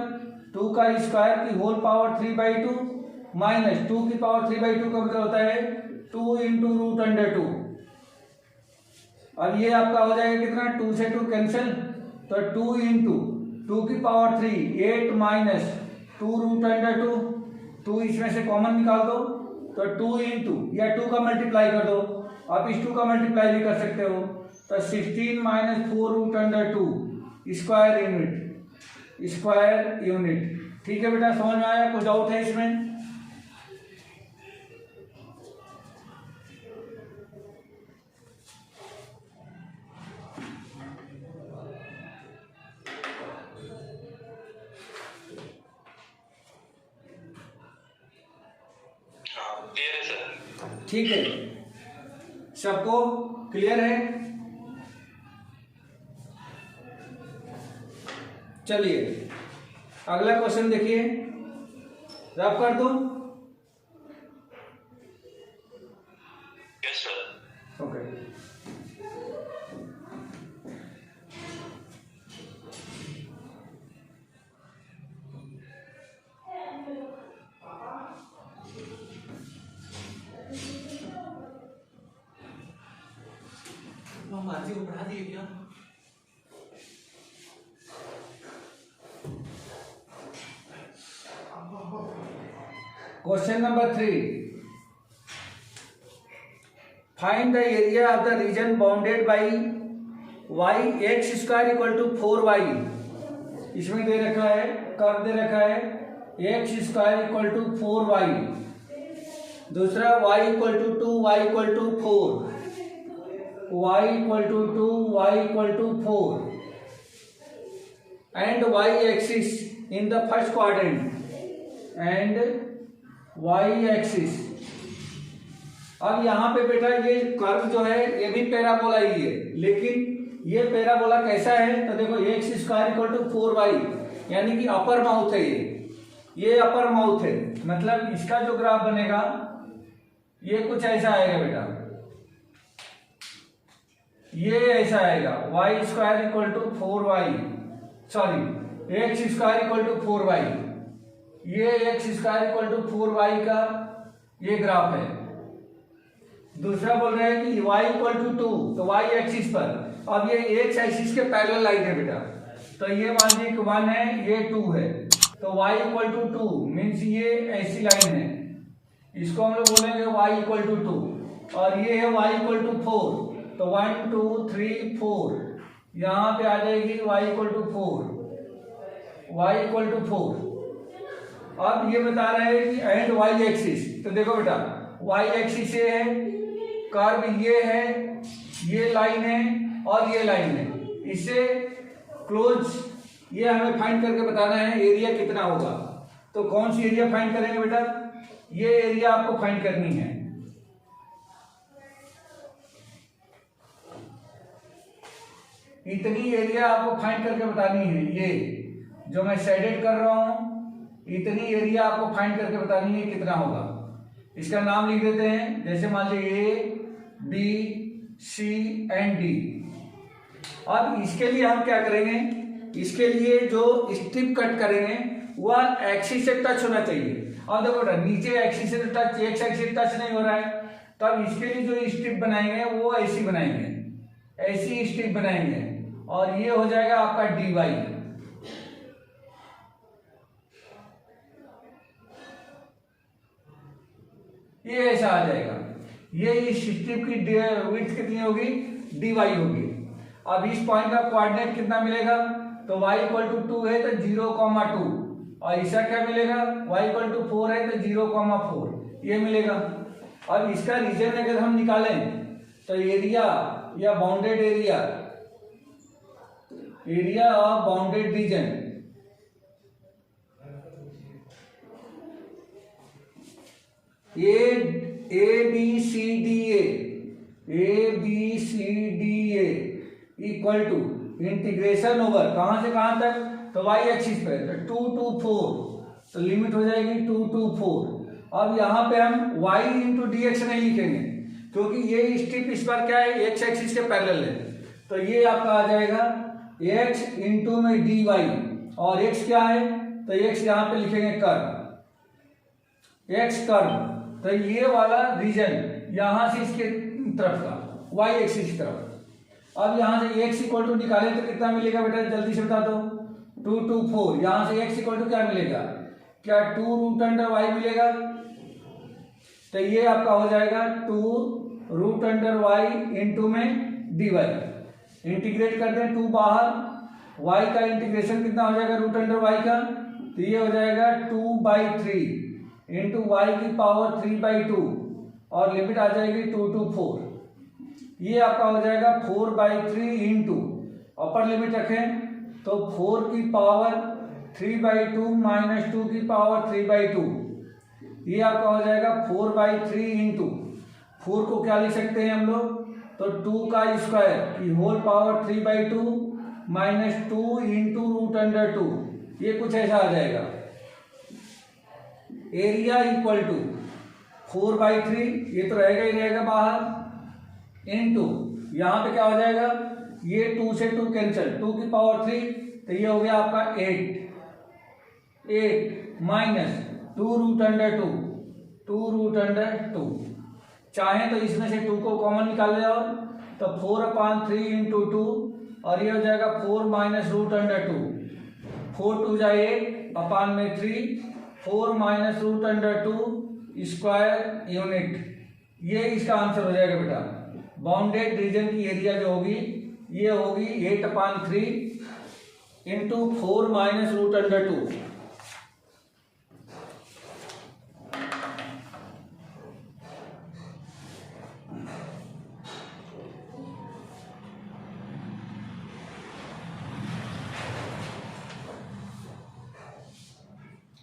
2 का स्क्वायर की होल पावर 3/2 माइनस 2 की पावर 3/2 का मतलब होता है 2 इंटू √2। अब ये आपका हो जाएगा कितना, 2 से 2 कैंसिल, तो 2 इंटू 2 की पावर 3 8 माइनस 2√2, 2 इसमें से कॉमन निकाल दो तो 2 इंटू या 2 का मल्टीप्लाई कर दो, आप इस 2 का मल्टीप्लाई भी कर सकते हो, तो 16 माइनस 4√2 स्क्वायर यूनिट। ठीक है बेटा, समझ में आया, कुछ डाउट है इसमें। ठीक है, सबको क्लियर है? चलिए अगला क्वेश्चन देखिए, रब कर दो। Yes sir. ओके, मार्जी को बढ़ा दिए क्या? Question number 3, find the area of the region bounded by y x square equal to 4y। इसमें दे रखा है, कर्व दे रखा है x square equal to 4y, दूसरा y equal to 2, y equal to 4, y equal to 2, y equal to 4 and y axis in the first quadrant and y axis. अब यहाँ पे बेटा ये कर्व जो है ये भी पैराबोला ही है, लेकिन ये पैराबोला कैसा है तो देखो x square equal to 4y यानी कि अपर माउथ है, ये अपर माउथ है, मतलब इसका जो ग्राफ बनेगा ये कुछ ऐसा आएगा बेटा, ये ऐसा आएगा y square equal to 4y, sorry x square equal to 4y, ये x square equal to 4y का ये ग्राफ है। दूसरा बोल रहे हैं कि y इक्वल टू 2, तो y एक्सिस पर, अब ये एक्स एक्सिस के पैरेलल लाइन है बेटा, तो ये मान लीजिए कि 1 है, ये 2 है, तो y इक्वल टू 2 मीन्स ये ऐसी लाइन है, इसको हम लोग बोलेंगे y इक्वल टू 2, और ये है y इक्वल टू 4, तो 1 2 3 4 यहाँ पे आ जाएगी y equal to 4, y equal to 4। अब ये बता रहे हैं कि एंड y एक्सिस, तो देखो बेटा y एक्सिस ये है, कर्व ये है, ये लाइन है और ये लाइन है, इसे क्लोज ये हमें फाइंड करके बताना है एरिया कितना होगा। तो कौन सी एरिया फाइंड करेंगे बेटा, ये एरिया आपको फाइंड करनी है। इतनी एरिया आपको फाइंड करके बतानी है, ये जो मैं शेडेड कर रहा हूं इतनी एरिया आपको फाइंड करके बतानी है कितना होगा। इसका नाम लिख देते हैं, जैसे मान लीजिए A B C and D. अब इसके लिए हम क्या करेंगे, इसके लिए जो स्ट्रिप कट करेंगे वह एक्सिस से टच होना चाहिए। और देखो नीचे एक्सिस से टच, एक्स एक्सिस से टच नहीं हो रहा है, तब इसके लिए जो स्ट्रिप बनाएंगे वो ऐसी बनाएंगे, ऐसी स्ट्रिप बनाएंगे, और ये हो जाएगा आपका डी वाई। ये ऐसा आ जाएगा, ये इस स्ट्रिप की विड्थ कितनी होगी, dy होगी। अब इस पॉइंट का कोऑर्डिनेट कितना मिलेगा, तो y इक्वल टू 2 है तो 0,2, और इसका क्या मिलेगा, y इक्वल टू 4 है तो 0,4 ये मिलेगा। अब इसका रीजन अगर हम निकालें तो एरिया या bounded area, area of bounded region, A B C D A equal to integration over कहां से कहां तक, तो y एक्सिस पे 2 to 4, तो लिमिट हो जाएगी 2 to 4। अब यहाँ पे हम y इंटू डी एक्स नहीं लिखेंगे, क्योंकि ये स्ट्रिप इस पर क्या है, एक्स एक्सिस के पैरेलल है, तो ये आपका आ जाएगा x इंटू में डी वाई, और x क्या है, तो x यहाँ पे लिखेंगे कर्व, x कर्व, तो ये वाला रीजन यहां से इसके तरफ का y एक्सिस की तरफ। अब यहां से x इक्वल टू निकाले तो कितना मिलेगा बेटा, जल्दी से बता दो, 2 to 4, यहां से x इक्वल टू क्या मिलेगा, क्या 2 रूट अंडर y मिलेगा, तो ये आपका हो जाएगा 2 रूट अंडर y इंटू में डी वाई। इंटीग्रेट कर दें 2 बाहर, y का इंटीग्रेशन कितना हो जाएगा रूट अंडर y का, तो ये हो जाएगा 2/3 इंटू वाई की पावर 3/2, और लिमिट आ जाएगी 2 to 4, ये आपका हो जाएगा 4/3 इंटू अपर लिमिट रखें तो 4 की पावर 3/2 माइनस 2 की पावर 3/2, ये आपका हो जाएगा 4/3 इंटू 4 को क्या लिख सकते हैं हम लोग, तो 2 का स्क्वायर की whole power 3/2 minus 2 into root under 2, ये कुछ ऐसा आ जाएगा। एरिया इक्वल टू 4/3, ये तो रहेगा ही रहेगा बाहर, इंटू यहाँ पे क्या हो जाएगा, ये 2 से 2 कैंसिल, 2 की पावर 3, तो ये हो गया आपका 8 माइनस 2 रूट अंडर 2, चाहे तो इसमें से 2 को कॉमन निकाल ले, और तो 4/3 इंटू 2, और ये हो जाएगा 4 माइनस रूट अंडर 2, 4 2 जा 8 अपान में 3, 4 minus root under 2 square unit, ये इसका आंसर हो जाएगा बेटा। बाउंडेड रीजन की एरिया जो होगी ये होगी 8/3 इंटू 4 माइनस रूट अंडर 2।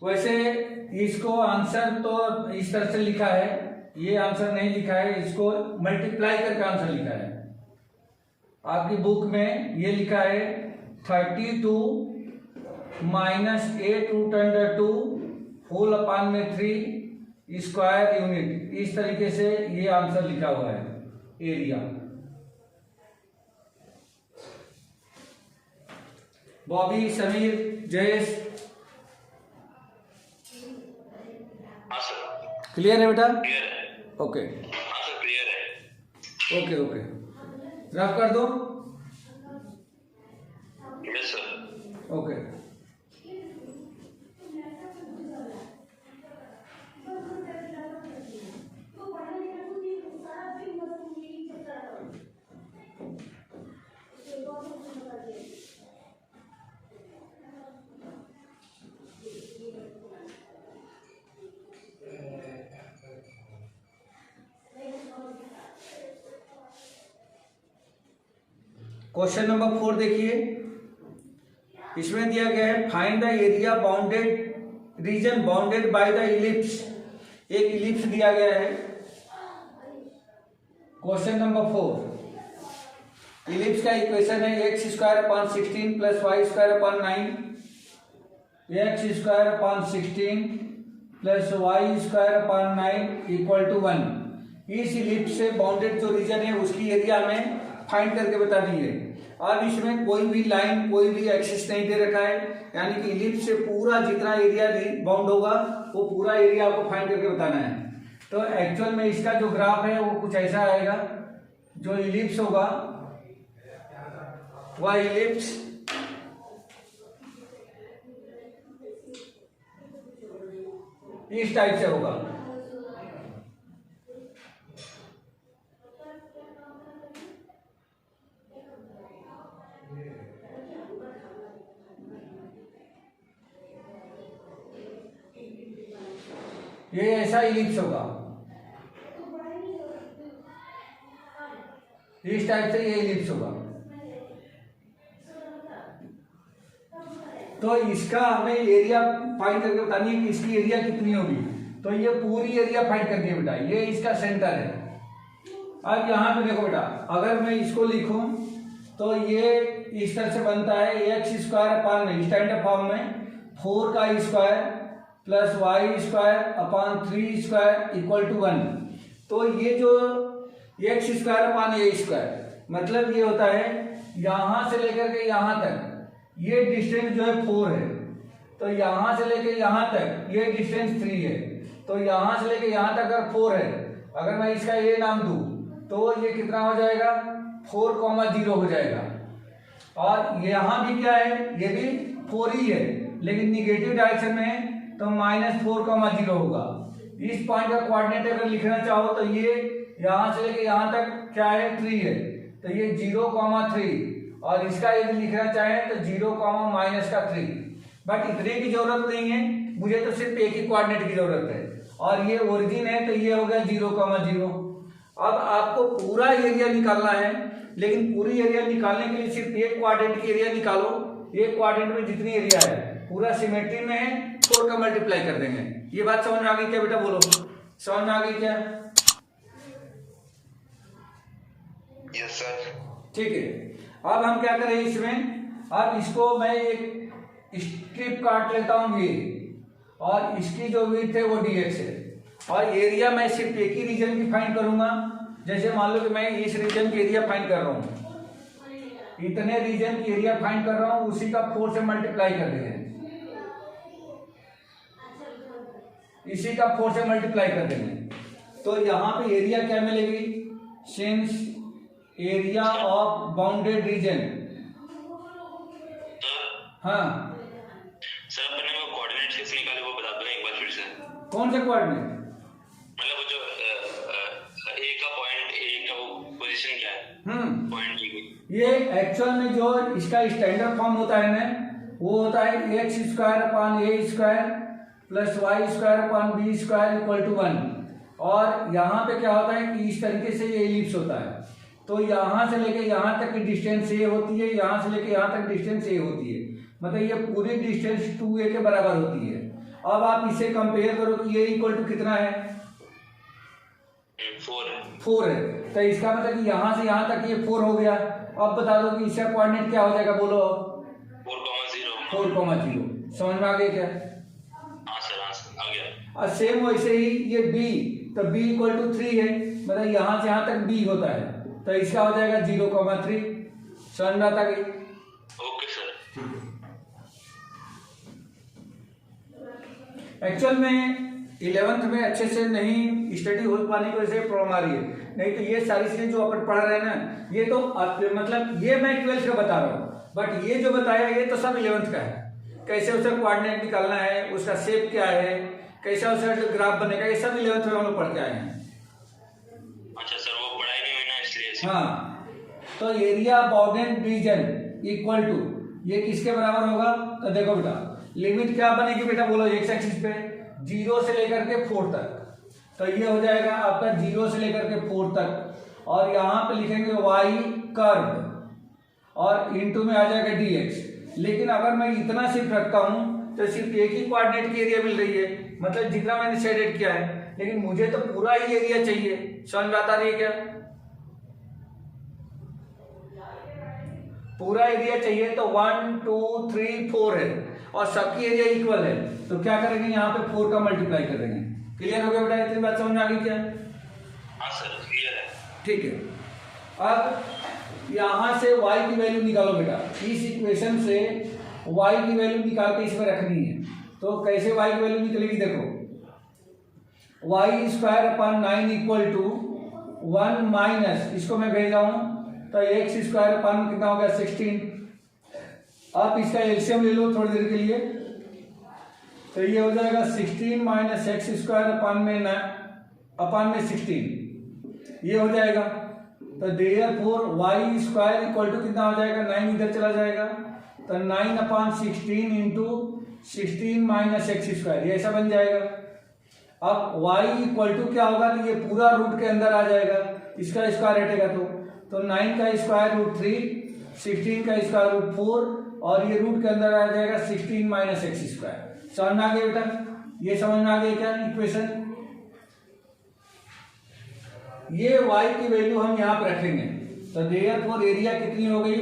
वैसे इसको आंसर तो इस तरह से लिखा है, ये आंसर नहीं लिखा है, इसको मल्टीप्लाई करके आंसर लिखा है। आपकी बुक में ये लिखा है 32 minus 8 root under 2 whole upon में 3 स्क्वायर यूनिट, इस तरीके से ये आंसर लिखा हुआ है area. Bobby, Sameer, Jayesh, clear है बेटा? क्लियर है। ओके, हाँ सर क्लियर है। ओके ओके, रफ कर दो। Yes sir. Okay, question number 4 देखिए, इसमें दिया गया है find the area bounded region bounded by the ellipse. एक इलिप्स दिया गया है। क्वेश्चन नंबर 4, इलिप्स का इक्वेशन है x square upon 16 plus y square upon 9, x square upon 16 plus y square upon 9 equal to 1। इस इलिप्स से बाउंडेड जो रीजन है उसकी एरिया में फाइंड करके बता दी है। अब इसमें कोई भी लाइन, कोई भी एक्सिस नहीं दे रखा है, यानी कि इलिप्स से पूरा जितना एरिया बाउंड होगा वो पूरा एरिया आपको फाइंड करके बताना है। तो एक्चुअल में इसका जो ग्राफ है वो कुछ ऐसा आएगा। जो इलिप्स होगा वह इलिप्स इस टाइप से होगा। ये ऐसा इलिप्स होगा, इस टाइप से ये इलिप्स होगा। तो इसका हमें एरिया फाइंड करके बतानी है कि इसकी एरिया कितनी होगी। तो ये पूरी एरिया फाइंड करके बेटा, ये इसका सेंटर है। अब यहाँ पे देखो बेटा, अगर मैं इसको लिखूं तो ये इस तरह से बनता है एक्स स्क्वायर अपान में स्टैंडर्ड फॉर्म में 4 का square plus y square upon 3 square equal to 1। तो ये जो x square upon a square मतलब ये होता है यहां से लेकर के यहां तक ये डिस्टेंस जो है 4 है, तो यहां से लेकर यहां तक ये डिस्टेंस 3 है। तो यहां से लेकर यहां तक अगर 4 है, अगर मैं इसका ए नाम दूं तो ये कितना हो जाएगा 4,0 हो जाएगा। और यहां भी क्या है, ये भी 4 ही है, लेकिन निगेटिव डायरेक्शन में है तो -4,0 होगा। इस पॉइंट का कोऑर्डिनेट अगर लिखना चाहो तो ये यहां से लेके यहां तक क्या है 3 है, तो ये 0,3, और इसका यदि लिखना चाहे तो 0,-3। बट इतने की जरूरत नहीं है, मुझे तो सिर्फ एक ही कोऑर्डिनेट की जरूरत है, और ये ओरिजिन है तो ये हो गया 0,0। अब आपको पूरा एरिया निकालना है, लेकिन पूरी एरिया निकालने के लिए सिर्फ एक क्वाड्रेंट की एरिया निकालो। एक क्वाड्रेंट में जितनी एरिया है पूरा सिमेट्री में है, 4 का मल्टीप्लाई कर देंगे। ये बात समझ में आ गई क्या बेटा? बोलो, समझ में आ गई क्या? Yes sir. ठीक है, अब हम क्या करें इसमें, अब इसको मैं एक स्ट्रिप काट लेता हूं ये, और इसकी जो विड्थ है वो dx है, और एरिया मैं सिर्फ एक ही रीजन की फाइंड करूंगा। जैसे मान लो कि मैं इस रीजन की एरिया फाइंड कर रहा हूं, इतने रीजन की एरिया फाइंड कर रहा हूं, उसी का 4 से मल्टीप्लाई कर देंगे, इसी का 4 से मल्टीप्लाई कर देंगे, तो यहाँ पे एरिया क्या मिलेगी, since area of bounded reason. हाँ सर अपन ने वो कोऑर्डिनेट्स कैसे निकाले वो बता दो एक बार फिर से। कौन से कोऑर्डिनेट, मतलब वो जो ए का पॉइंट, ए का वो पोजीशन क्या है पॉइंट ए की। ये एक्चुअल में जो इसका स्टैंडर्ड फॉर्म होता है ना, वो होता है x square upon a square plus y square upon b square equal to 1, और यहाँ पे क्या होता है कि इस तरीके से ये एलिप्स होता है, तो यहाँ से लेके यहाँ तक की डिस्टेंस ए होती है, यहाँ से लेके यहाँ तक डिस्टेंस ए होती है, मतलब ये पूरी डिस्टेंस 2a के बराबर होती है। अब आप इसे कंपेयर करो कि ये इक्वल टू कितना है, 4 है, तो इसका मतलब कि यहाँ से यहाँ तक ये 4 हो गया। अब बता दो कि इसका कोऑर्डिनेट क्या हो जाएगा, बोलो 4,0। समझ में आ गया क्या? हाँ सर आ गया। और सेम वैसे ही ये b, तो b इक्वल टू 3 है, मतलब यहाँ से यहाँ तक b होता है, तो इसका हो जाएगा 0,3। समझ में आता गई? Okay sir. एक्चुअल में 11th में अच्छे से नहीं स्टडी हो पाने की वजह से प्रॉब्लम आ रही है, नहीं तो ये सारी चीजें जो अपन पढ़ रहे हैं ना, ये तो मतलब ये मैं 12th का बता रहा हूँ, बट ये जो बताया ये तो सब 11th का है। कैसे उसका कोऑर्डिनेट निकालना है, उसका शेप क्या है, कैसा उसका ग्राफ बनेगा, ये सब 11th में हम लोग पढ़ के आए हैं। अच्छा सर, वो पढ़ाई नहीं हुई ना इसलिए। हाँ, तो area bounded region equal to ये किसके बराबर होगा, तो देखो बेटा लिमिट क्या बनेगी बेटा, बोलो एक्स एक्सिस पे 0 से लेकर के 4 तक, तो ये हो जाएगा आपका 0 से लेकर के 4 तक, और यहाँ पे लिखेंगे वाई कर्व, और इनटू में आ जाएगा dx। लेकिन अगर मैं इतना सिर्फ रखता हूँ तो सिर्फ एक ही कोऑर्डिनेट की एरिया मिल रही है, मतलब जितना मैंने शेडेड किया है, लेकिन मुझे तो पूरा ही एरिया चाहिए। समझ में आता रही है क्या? पूरा एरिया चाहिए तो 1 2 3 4 है, और सबकी एरिया इक्वल है, तो क्या करेंगे यहाँ पे 4 का मल्टीप्लाई कर देंगे। क्लियर हो गया बेटा? इतनी बात समझ में आ गई क्या? हाँ सर क्लियर है। ठीक है, अब यहां से y की वैल्यू निकालो बेटा, इस इक्वेशन से y की वैल्यू निकाल के इसमें रखनी है। तो कैसे y की वैल्यू निकलेगी, देखो y square upon 9 equal to 1 minus, इसको मैं भेज रहा हूं, तो एक्स स्क्वायर अपॉन कितना हो गया 16। आप इसका एलसीएम ले लो थोड़ी देर के लिए, तो ये हो जाएगा 16 माइनस एक्स स्क्वायर अपॉन में 16, ये हो जाएगा। तो therefore y square equal to कितना हो जाएगा, 9 इधर चला जाएगा, तो 9 upon 16 into 16 minus x square, ये ऐसा बन जाएगा। अब y इक्वल टू क्या होगा, तो ये पूरा रूट के अंदर आ जाएगा, इसका स्क्वायर हटेगा तो 9 का स्क्वायर रूट 3, 16 का स्क्वायर रूट 4, और ये रूट के अंदर आ जाएगा 16 माइनस एक्स स्क्वायर। समझ में आ गया बेटा? ये समझ में आ गया क्या इक्वेशन? ये y की वैल्यू हम यहाँ पे रखेंगे, तो देयरफॉर एरिया कितनी हो गई,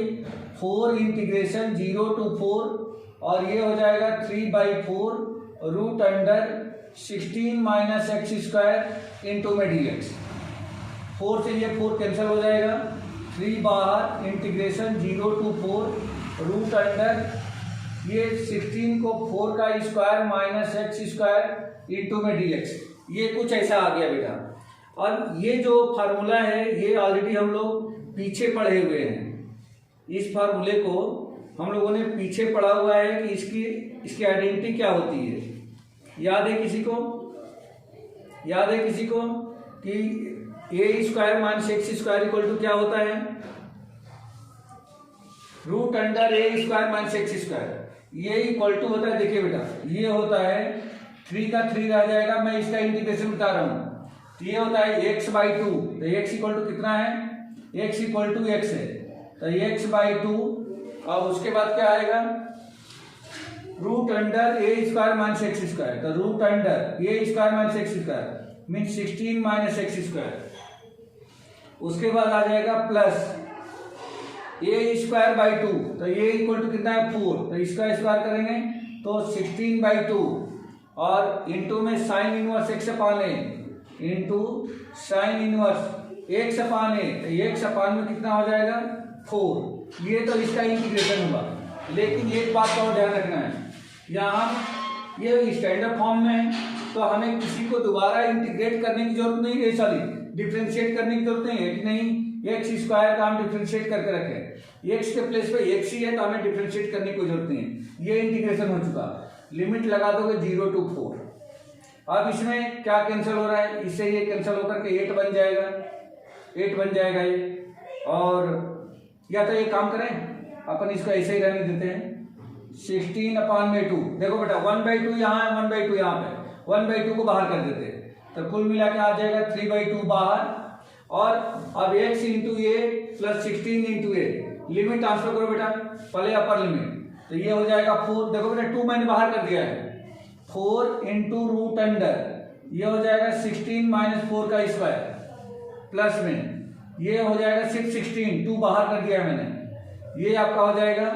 4 इंटीग्रेशन 0 to 4, और ये हो जाएगा 3/4 root under 16 minus x square into में dx। 4 से ये 4 कैंसिल हो जाएगा, 3 बाहर, इंटीग्रेशन 0 to 4 रूट अंडर ये 16 को 4 का square minus x square into में dx। ये कुछ ऐसा आ गया बेटा। और ये जो फार्मूला है ये ऑलरेडी हम लोग पीछे पढ़े हुए हैं, इस फार्मूले को हम लोगों ने पीछे पढ़ा हुआ है कि इसकी आइडेंटिटी क्या होती है। याद है किसी को? याद है किसी को कि A square minus x square equal to क्या होता है, रूट अंडर ए स्क्वायर माइनस एक्स स्क्वायर। ये इक्वल टू होता है, देखिए बेटा ये होता है 3 का 3 रह जाएगा, मैं इसका इंटीग्रेशन बता रहा हूँ, तो ये होता है x/2, तो x इक्वल टू कितना है, x इक्वल टू x है, तो x/2, और उसके बाद क्या आएगा, रूट अंडर ए स्क्वायर माइनस एक्स स्क्वायर, तो रूट अंडर ए square minus x square mean 16 minus x square, उसके बाद आ जाएगा प्लस ए स्क्वायर बाई 2, तो ए इक्वल टू कितना है 4, तो इसका स्क्वायर करेंगे तो 16/2 और इंटू में साइन इनवर्स x अपान ए इंटू साइन इनवर्स x अपान ए, तो x अपान में कितना हो जाएगा 4। ये तो इसका इंटीग्रेशन हुआ, लेकिन एक बात का और ध्यान रखना है, यहाँ ये स्टैंडर्ड फॉर्म में है तो हमें किसी को दोबारा इंटीग्रेट करने की जरूरत नहीं है, सॉरी डिफ्रेंशिएट करने की जरूरत नहीं है कि नहीं एक्स स्क्वायर का हम डिफ्रेंशिएट करके रखें, एक्स के प्लेस पे एक्स ही है तो हमें डिफ्रेंशिएट करने की जरूरत नहीं है। ये इंटीग्रेशन हो चुका, लिमिट लगा दोगे 0 to 4। अब इसमें क्या कैंसिल हो रहा है, इससे ये कैंसिल होकर के 8 बन जाएगा, 8 बन जाएगा ये। और या तो ये काम करें अपन इसको ऐसे ही रहने देते हैं 16/2। देखो बेटा 1/2 यहाँ है, 1/2 यहाँ पे, 1/2 को बाहर कर देते हैं तो कुल मिला के आ जाएगा 3/2 बाहर। और अब x इंटू ए प्लस 16 इंटू ए, लिमिट ट्रांसफर करो बेटा, पहले अपर लिमिट, तो ये हो जाएगा 4। देखो बेटा 2 मैंने बाहर कर दिया है, 4 इंटू रूट अंडर, ये हो जाएगा 16 - 4 का स्क्वायर, प्लस में ये हो जाएगा 16, 2 बाहर कर दिया है मैंने, ये आपका हो जाएगा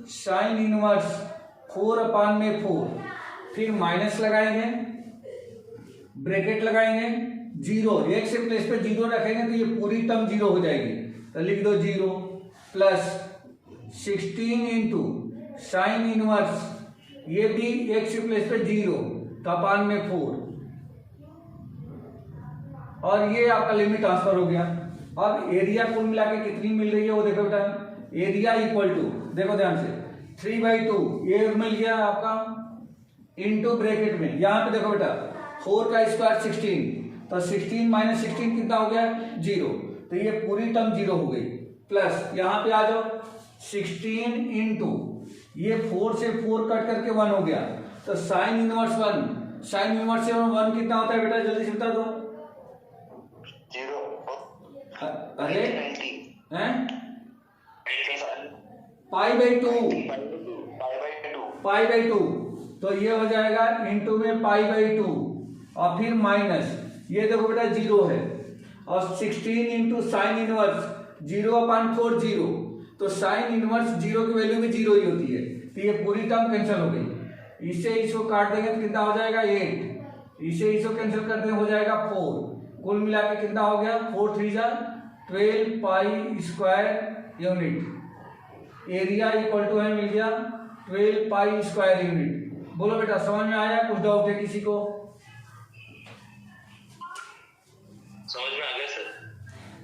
साइन इनवर्स 4/4, फिर माइनस लगाएंगे, ब्रैकेट लगाएंगे, 0 एक से प्लेस पे 0 रखेंगे तो ये पूरी टर्म 0 हो जाएगी, तो लिख दो 0 प्लस 16 इंटू साइन इनवर्स, ये भी एक से प्लेस पे 0 तो अपान में 4, और ये आपका लिमिट ट्रांसफर हो गया। अब एरिया कुल मिला के कितनी मिल रही है वो देखो बेटा, एरिया इक्वल टू, देखो ध्यान से 3/2 ये मिल गया आपका इंटू ब्रैकेट में, यहाँ पे देखो बेटा 4 का स्क्वायर 16, तो 16 - 16 कितना हो गया 0, तो ये पूरी टर्म 0 हो गई, प्लस यहाँ पे आ जाओ 16 इंटू ये 4 से 4 कट करके 1 हो गया, तो साइन इनवर्स 1, साइन इनवर्स से 1 कितना होता है बेटा जल्दी से बता दो। 0 अरे हैं पाई/2, तो ये हो जाएगा इंटू में पाई/2 और फिर माइनस, ये देखो बेटा 0 है, और 16 इंटू साइन इनवर्स 0/4 0, तो साइन इनवर्स 0 की वैल्यू भी 0 ही होती है, तो ये पूरी टर्म कैंसिल हो गई। इससे इसको काट देंगे तो कितना हो जाएगा 8, इसे इसको कैंसिल करते हो जाएगा 4, कुल मिला के कितना हो गया 4 3 जा 12 pi square unit, area equal to है मिल गया 12 पाई स्क्वायर यूनिट। बोलो बेटा समझ में आया, कुछ डाउट है किसी को? समझ में आ गया सर।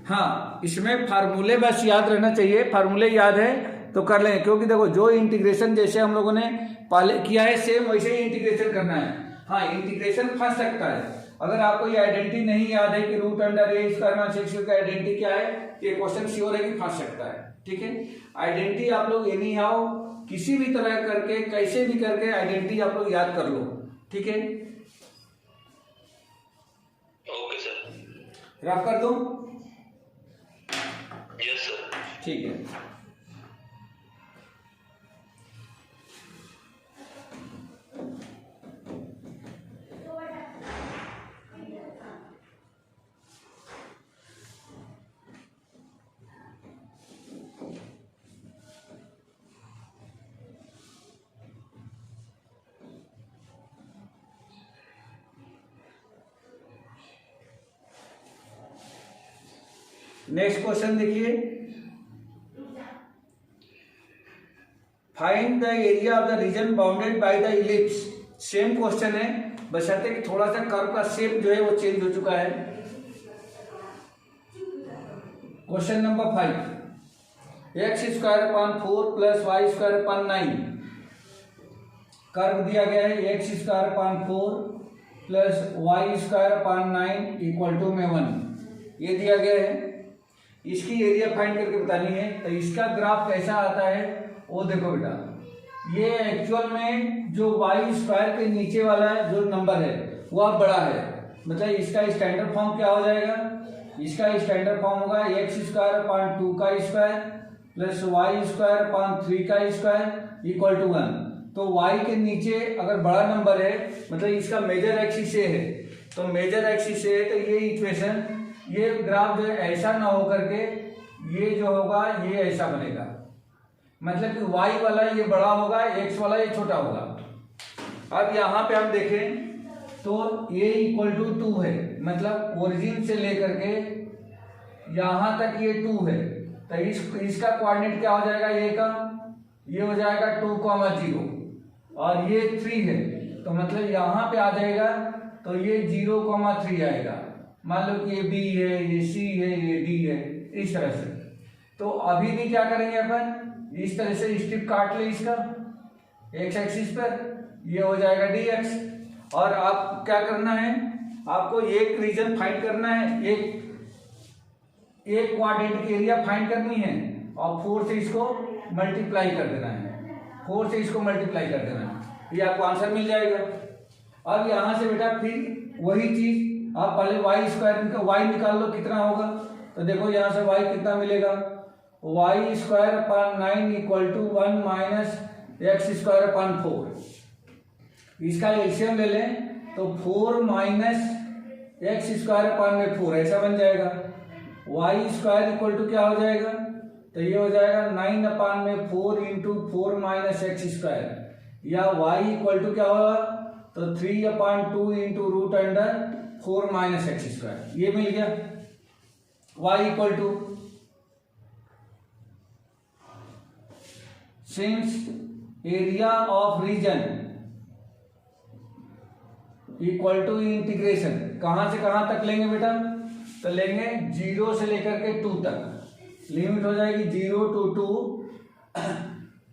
हाँ, इसमें फार्मूले बस याद रहना चाहिए, फार्मूले याद है तो कर लेंगे, क्योंकि देखो जो इंटीग्रेशन जैसे हम लोगों ने पहले किया है सेम वैसे ही इंटीग्रेशन करना है। हाँ, इंटीग्रेशन फंस सकता है, अगर आपको ये आइडेंटिटी नहीं याद है कि रूट अंडर ए स्क्वायर माइनस एक्स का आइडेंटिटी क्या है, ये क्वेश्चन श्योर है कि फंस सकता है। ठीक है, आइडेंटिटी आप लोग एनी हाउ किसी भी तरह करके कैसे भी करके आइडेंटिटी आप लोग याद कर लो। ठीक है, ओके सर, रफ कर दूं? Yes sir. ठीक है, नेक्स्ट क्वेश्चन देखिए, find the area of the region bounded by the ellipse. Same question है, बशर्ते कि थोड़ा सा कर्व का शेप जो है वो चेंज हो चुका है। Question number 5, x² 4 + y² 9, curve दिया गया है x² 4 + y² 9 = में 1, ये दिया गया है। इसकी एरिया फाइंड करके बतानी है, तो इसका ग्राफ कैसा आता है वो देखो बेटा, ये एक्चुअल में जो y² के नीचे वाला जो नंबर है वह बड़ा है, मतलब इसका स्टैंडर्ड फॉर्म क्या हो जाएगा, इसका स्टैंडर्ड फॉर्म होगा x² 2 का स्क्वायर प्लस y² 3 का स्क्वायर इक्वल टू 1। तो y के नीचे अगर बड़ा नंबर है मतलब इसका मेजर एक्सिस से है, तो मेजर एक्सिस से है तो ये इक्वेशन ये ग्राफ जो है ऐसा ना हो करके ये जो होगा ये ऐसा बनेगा, मतलब कि y वाला ये बड़ा होगा, x वाला ये छोटा होगा। अब यहाँ पे हम देखें तो a इक्वल टू 2 है, मतलब ओरिजिन से लेकर के यहाँ तक ये 2 है, तो इसका कोऑर्डिनेट क्या हो जाएगा, a का ये हो जाएगा 2,0 और ये 3 है, तो मतलब यहाँ पे आ जाएगा तो ये 0,3 आएगा। मान लो कि ये b है, ये c है, ये d है, इस तरह से। तो अभी भी क्या करेंगे अपन, इस तरह से स्ट्रिप काट ले इसका x एक्सिस पर, ये हो जाएगा dx। और आप क्या करना है, आपको एक रीजन फाइंड करना है, एक क्वाड्रेंट की एरिया फाइंड करनी है और 4 से इसको मल्टीप्लाई कर देना है, 4 से इसको मल्टीप्लाई कर देना है, ये आपको आंसर मिल जाएगा। अब यहाँ से बेटा फिर वही चीज आप पहले वाई स्क्वायर वाई निकाल लो कितना होगा, तो देखो यहाँ से वाई कितना मिलेगा, y square upon 9 equal to 1 minus x square upon 4। इसका एलसीएम ले लें तो 4 माइनस एक्स स्क्वायर अपॉन में 4 ऐसा बन जाएगा। वाई स्क्वायर इक्वल टू क्या हो जाएगा, तो ये हो जाएगा 9 अपॉन में 4 इंटू 4 माइनस एक्स स्क्वायर, या वाई इक्वल टू क्या होगा, तो 3 upon 2 into root under 4 minus x square, ये मिल गया। Y equal to since area of region equal to integration, कहां से कहां तक लेंगे बेटा, तो लेंगे 0 से लेकर के 2 तक, लिमिट हो जाएगी 0 to 2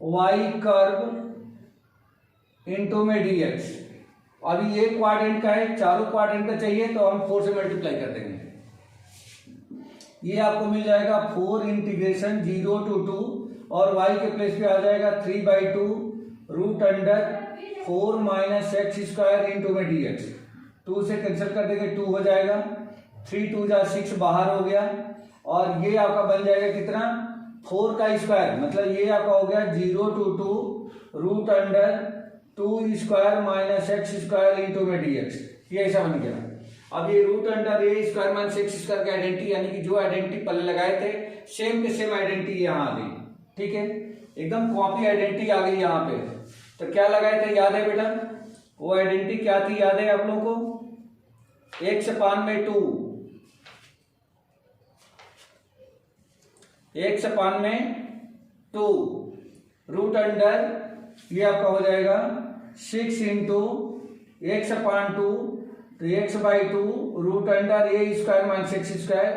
वाई कर्व इंटू में dx। अभी ये क्वाड्रेंट का है, चारों क्वाड्रेंट का चाहिए तो हम 4 से मल्टीप्लाई कर देंगे, ये आपको मिल जाएगा 4 इंटीग्रेशन 0 to 2 और y के प्लेस पे आ जाएगा 3/2 root under 4 minus x square into में dx। 2 से कैंसिल कर देंगे 2 हो जाएगा, 3 2 जा 6 बाहर हो गया, और ये आपका बन जाएगा कितना 4 का स्क्वायर, मतलब ये आपका हो गया 0 to 2 root under 2 square minus x square into में dx, ये ऐसा बन गया। अब ये रूट अंडर ए स्क्वायर माइनस एक्स स्क्वायर की आइडेंटिटी, यानी कि जो आइडेंटिटी पहले लगाए थे सेम के सेम आइडेंटिटी यहाँ आ गई, ठीक है, एकदम कॉपी आइडेंटिटी आ गई यहाँ पे। तो क्या लगाए थे याद है बेटा, वो आइडेंटिटी क्या थी याद है आप लोगों को, x अपान में 2, x अपान में 2 रूट अंडर ये आपका हो जाएगा 6 इंटू एक्स अपान 2, तो x/2 रूट अंडर ए स्क्वायर माइनस एक्स स्क्वायर,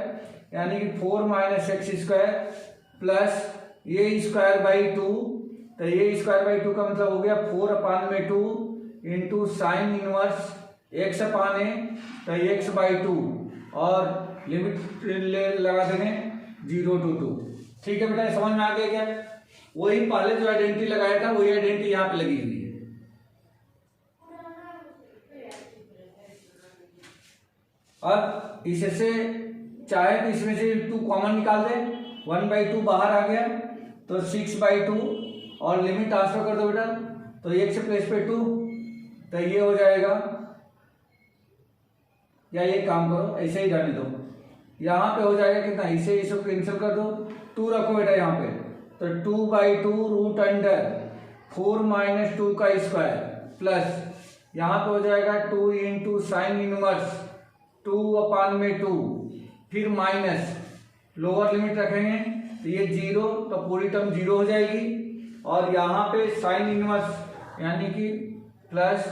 यानी कि 4 minus x square plus A square by 2, तो ए स्क्वायर बाई 2 का मतलब हो गया 4 अपान में 2 इंटू साइन इनवर्स एक्स अपान ए, तो x/2 और लिमिट लगा देंगे 0 to 2। ठीक है बेटा, समझ में आ गया क्या, वही पहले जो आइडेंटिटी लगाया था वही आइडेंटिटी यहाँ पे लगी हुई है। अब इससे चाहे तो इसमें से 2 कॉमन निकाल दे, 1/2 बाहर आ गया तो 6/2 और लिमिट ट्रांसफर कर दो बेटा, तो x प्लेस पे 2, तो ये हो जाएगा, या ये काम करो ऐसे ही रहने दो, यहाँ पे हो जाएगा कितना, इसे इसको कैंसिल कर दो, 2 रखो बेटा यहाँ पे, तो 2/2 रूट अंडर 4 माइनस 2 का स्क्वायर प्लस यहाँ पे हो जाएगा 2 इंटू साइन इनवर्स 2 अपान में 2, फिर माइनस लोअर लिमिट रखेंगे तो ये 0, तो पूरी टर्म 0 हो जाएगी, और यहाँ पे साइन इनवर्स यानी कि प्लस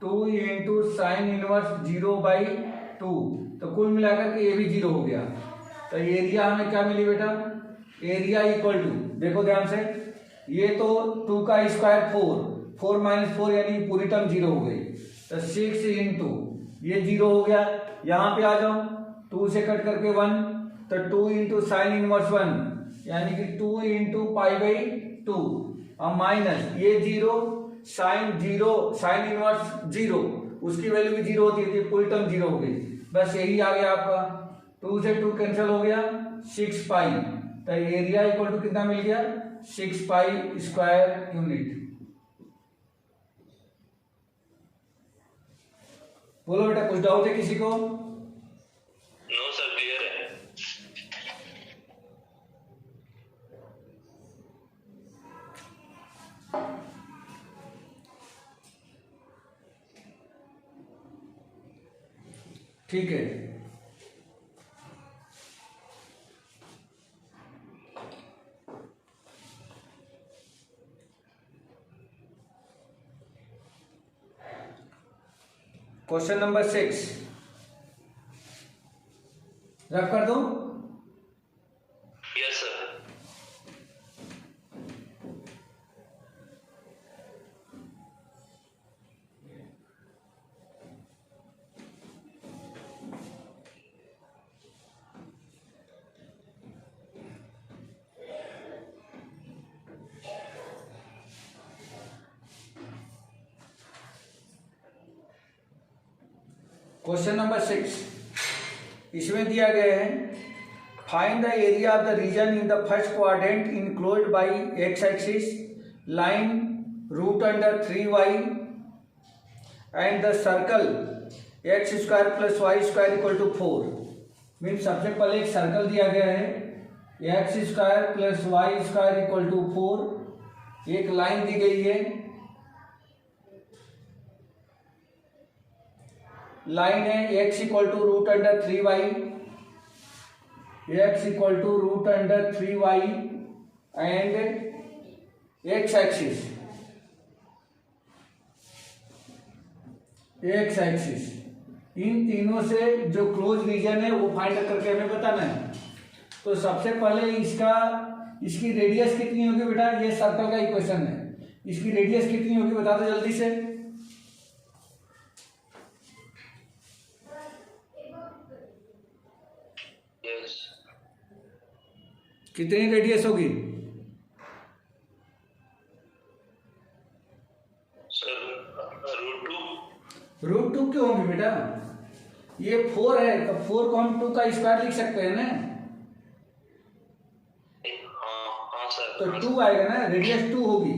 2 इंटू साइन इनवर्स 0/2, तो कुल मिलाकर के ये भी 0 हो गया। तो एरिया हमें क्या मिली बेटा, एरिया इक्वल टू, देखो ध्यान से, ये तो 2 का स्क्वायर 4 माइनस 4 यानी पूरी टर्म 0 हो गई, तो 6 इंटू ये 0 हो गया, यहाँ पे आ जाओ 2 से कट करके 1, तो 2 इंटू साइन इनवर्स 1 यानी कि 2 इंटू π/2 और माइनस ये 0 साइन इनवर्स 0, उसकी वैल्यू भी 0 होती है, पूरी टर्म 0 हो गई, बस यही आ गया आपका, 2 से 2 कैंसिल हो गया 6π, तो एरिया इक्वल टू कितना मिल गया 6π स्क्वायर यूनिट। बोलो बेटा, कुछ डाउट है किसी को? नो सर, क्लियर है। ठीक है। क्वेश्चन नंबर 6 रफ कर दो। Yes sir. क्वेश्चन नंबर 6 इसमें दिया गया है find the area of the region in the first quadrant enclosed by x axis line root under 3y and the circle x square plus y square equal to 4। Mean सबसे पहले एक सर्कल दिया गया है x square plus y square equal to 4, एक लाइन दी गई है, लाइन है x equal to root under 3y, x equal to root under 3y and x axis, इन तीनों से जो क्लोज रीजन है वो फाइंड करके हमें बताना है। तो सबसे पहले इसकी रेडियस कितनी होगी बेटा, ये सर्कल का इक्वेशन है, इसकी रेडियस कितनी होगी बता दो जल्दी से। कितनी रेडियस होगी सर? रूट 2 क्यों होगी बेटा, ये 4 है तो 4 को हम 2 का स्क्वायर लिख सकते हैं ना, हाँ सर। तो 2 आएगा ना, रेडियस 2 होगी।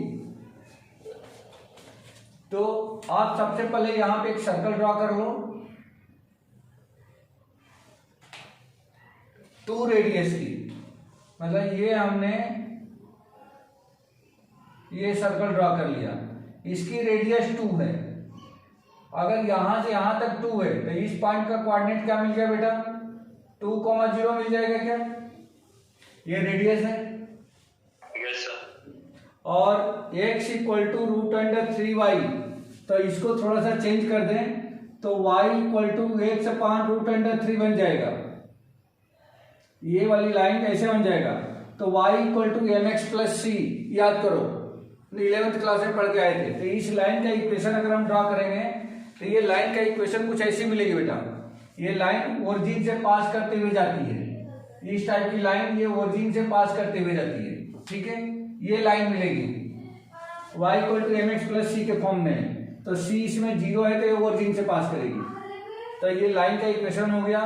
तो आप सबसे पहले यहां पे एक सर्कल ड्रॉ कर लो 2 रेडियस की, मतलब ये हमने ये सर्कल ड्रॉ कर लिया, इसकी रेडियस 2 है। अगर यहां से यहां तक 2 है तो इस पॉइंट का कोऑर्डिनेट क्या मिल गया बेटा, 2,0 मिल जाएगा क्या, ये रेडियस है। Yes sir. और x equal to root under 3y, तो इसको थोड़ा सा चेंज कर दें तो y equal to x upon root under 3 बन जाएगा, ये वाली लाइन ऐसे बन जाएगा। तो y equal to M X plus C, याद करो 11th क्लास में पढ़ के आए थे। तो इस लाइन का इक्वेशन अगर हम ड्रॉ करेंगे तो ये लाइन का इक्वेशन कुछ ऐसी मिलेगी बेटा, ये लाइन ओरिजिन से पास करते हुए जाती है, इस टाइप की लाइन ये ओरिजिन से पास करते हुए जाती है, ठीक है, ये लाइन मिलेगी y equal to M X plus C के फॉर्म में। तो c इसमें 0 है तो ये ओरिजिन से पास करेगी, तो ये लाइन का इक्वेशन हो गया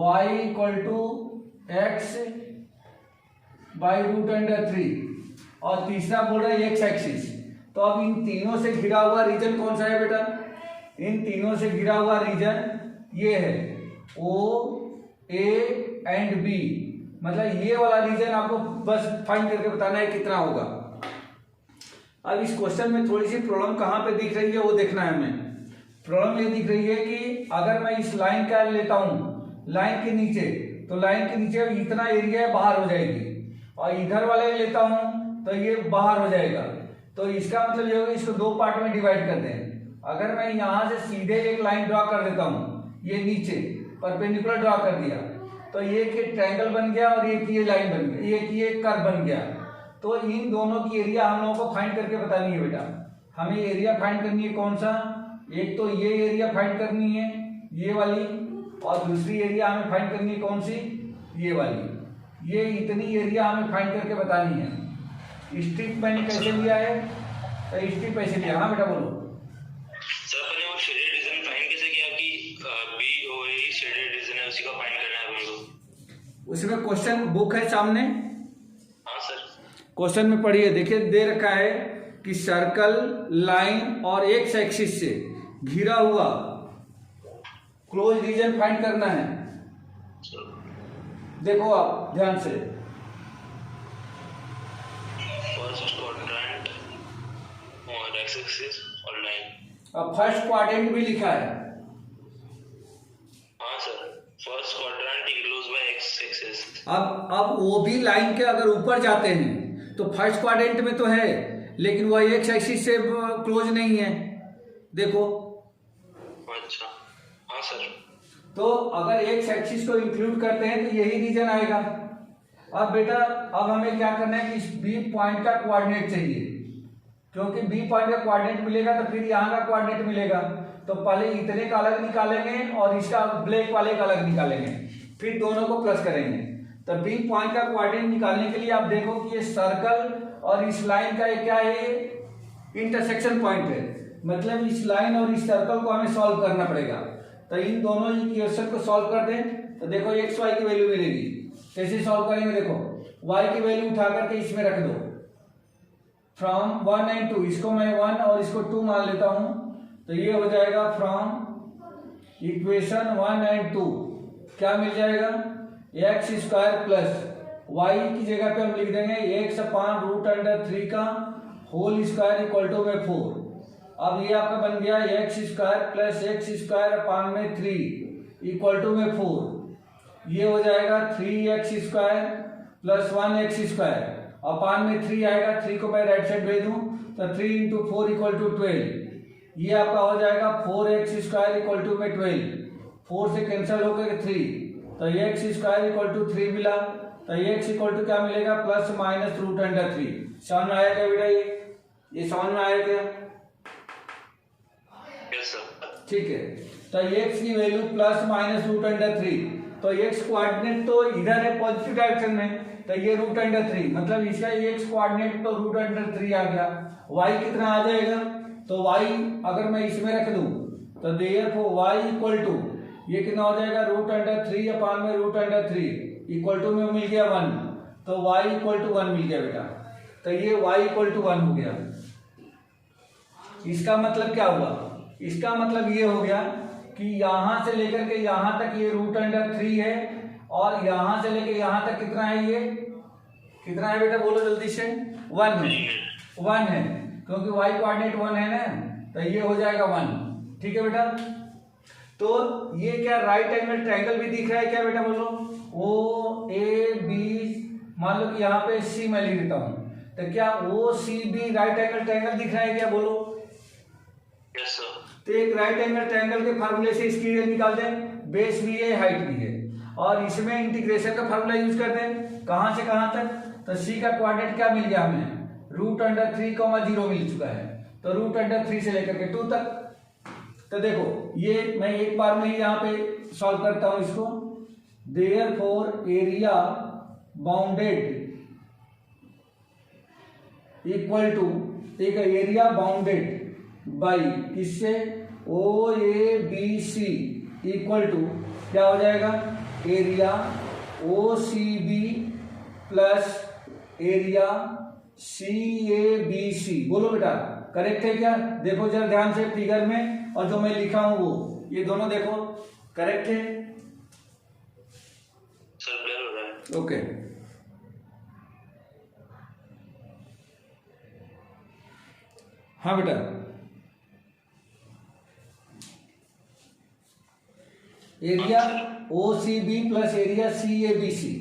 y equal to x by root under 3, और तीसरा बोल रहा है एक्स एक्सिस। तो अब इन तीनों से घिरा हुआ रीजन कौन सा है बेटा, इन तीनों से घिरा हुआ रीजन ये है O A एंड B, मतलब ये वाला रीजन आपको बस फाइंड करके बताना है कितना होगा। अब इस क्वेश्चन में थोड़ी सी प्रॉब्लम कहाँ पे दिख रही है वो देखना है हमें। प्रॉब्लम ये दिख रही है कि अगर मैं इस लाइन का लेता हूँ लाइन के नीचे, तो लाइन के नीचे इतना एरिया बाहर हो जाएगी, और इधर वाले लेता हूँ तो ये बाहर हो जाएगा। तो इसका मतलब ये होगा इसको 2 पार्ट में डिवाइड कर दें। अगर मैं यहाँ से सीधे एक लाइन ड्रॉ कर देता हूँ, ये नीचे परपेंडिकुलर ड्रॉ कर दिया, तो ये एक ट्रायंगल बन गया और एक ये लाइन बन गया, एक ये कर्व बन गया। तो इन दोनों की एरिया हम लोगों को फाइंड करके बतानी है बेटा। हमें एरिया फाइंड करनी है कौन सा, एक तो ये एरिया फाइंड करनी है ये वाली, और दूसरी एरिया हमें फाइंड करनी है कौन सी, ये वाली। ये इतनी एरिया हमें फाइंड करके बतानी है। स्ट्रिप मैंने कैसे लिया है, तो स्ट्रिप ऐसे लिया। हाँ बेटा बोलो। सर अपने वो शेडेड रीजन फाइंड कैसे किया कि बी ओ ए शेडेड रीजन है, उसी का फाइंड करना है अपन को। उसमें क्वेश्चन बुक है सामने, हाँ सर। क्वेश्चन में पढ़िए, देखिए दे रखा है कि सर्कल लाइन और एक्स एक्सिस से घिरा हुआ क्लोज रीजन फाइंड करना है। देखो आप ध्यान से, फर्स्ट क्वाड्रेंट और एक्स एक्सिस और लाइन। अब फर्स्ट क्वाड्रेंट भी लिखा है, अब वो भी लाइन के अगर ऊपर जाते हैं तो फर्स्ट क्वाड्रेंट में तो है, लेकिन वह एक्स एक्सिस से क्लोज नहीं है। देखो, अच्छा, हाँ सर। तो अगर एक्स एक्सिस को इंक्लूड करते हैं तो यही रीजन आएगा। अब बेटा, अब हमें क्या करना है कि इस बी पॉइंट का कोऑर्डिनेट चाहिए, क्योंकि बी पॉइंट का कोऑर्डिनेट मिलेगा तो फिर यहाँ का कोऑर्डिनेट मिलेगा। तो पहले इतने का अलग निकालेंगे और इसका ब्लैक वाले का अलग निकालेंगे, फिर दोनों को प्लस करेंगे। तो बी पॉइंट का कोऑर्डिनेट निकालने के लिए आप देखो कि ये सर्कल और इस लाइन का क्या है, इंटरसेक्शन पॉइंट है। मतलब इस लाइन और इस सर्कल को हमें सॉल्व करना पड़ेगा। तो इन दोनों इक्वेशन को सॉल्व कर दें तो देखो एक्स वाई की वैल्यू मिलेगी। कैसे सॉल्व करेंगे, देखो y की वैल्यू उठा करके इसमें रख दो, फ्रॉम 1 एंड 2, इसको मैं 1 और इसको 2 मान लेता हूं। तो ये हो जाएगा फ्रॉम इक्वेशन 1 एंड 2 क्या मिल जाएगा, एक्स स्क्वायर प्लस वाई की जगह पे हम लिख देंगे एक्स अपान रूट अंडर 3 का होल स्क्वायर इक्वल टू में 4। अब ये आपका बन गया x square plus x square अपान में 3 इक्वल टू में 4। ये हो जाएगा 3x square plus 1x square, अपान में 3 आएगा, 3 को मैं राइट साइड भेज दूं तो 3 इंटू 4 इक्वल टू 12। ये आपका हो जाएगा 4x स्क्वायर इक्वल टू में 12, 4 से कैंसिल होकर 3, तो x स्क्वायर इक्वल टू 3 मिला। तो x इक्वल टू क्या मिलेगा, प्लस माइनस रूट अंडर 3। समझ में आया क्या बेटा, ये समझ में आया क्या? Yes sir. ठीक है, तो x की value plus minus root under 3, तो x कोऑर्डिनेट तो इधर है पॉजिटिव डायरेक्शन में, तो ये रूट अंडर 3, मतलब इसका x कोऑर्डिनेट तो रूट अंडर 3 आ गया। y कितना आ जाएगा, तो y अगर मैं इसमें रख दूं तो देयरफॉर y इक्वल टू ये कितना हो जाएगा, रूट अंडर 3 अपान में रूट अंडर 3 इक्वल टू में मिल गया 1, तो y इक्वल टू 1 मिल गया बेटा। तो ये y इक्वल टू 1 हो गया। इसका मतलब क्या हुआ, इसका मतलब ये हो गया कि यहां से लेकर के यहां तक ये रूट अंडर 3 है, और यहां से लेकर यहां तक कितना है, ये कितना है बेटा, बोलो जल्दी से, 1 है, 1 है, क्योंकि y कोऑर्डिनेट 1 है ना, तो ये हो जाएगा 1। ठीक है बेटा, तो ये क्या राइट एंगल ट्रायंगल भी दिख रहा है क्या बेटा, बोलो ओ ए बी, मान लो कि यहाँ पे सी मैं लिख देता हूं, तो क्या O C B right angle triangle दिख रहा है क्या, बोलो। Yes sir. तो एक राइट एंगल ट्रायंगल के फार्मूले से इसकी निकाल दें, बेस भी है हाइट भी है, और इसमें इंटीग्रेशन का फार्मूला यूज कर दें, कहां से कहां तक, तो सी का कोऑर्डिनेट क्या मिल गया हमें, रूट अंडर 3,0 मिल चुका है, तो रूट अंडर 3 से लेकर के 2 तक। तो देखो ये मैं एक बार में ही यहाँ पे सॉल्व करता हूं इसको। Therefore area bounded equal to, एक एरिया बाउंडेड बाई किससे, O A B C equal to क्या हो जाएगा, area O C B plus area C A B C. बोलो बेटा करेक्ट है क्या, देखो जरा ध्यान से फिगर में, और जो मैं लिखा हूं वो, ये दोनों देखो करेक्ट है। सर क्लियर हो रहा है। ओके, हाँ बेटा, area O C B plus area C A B C.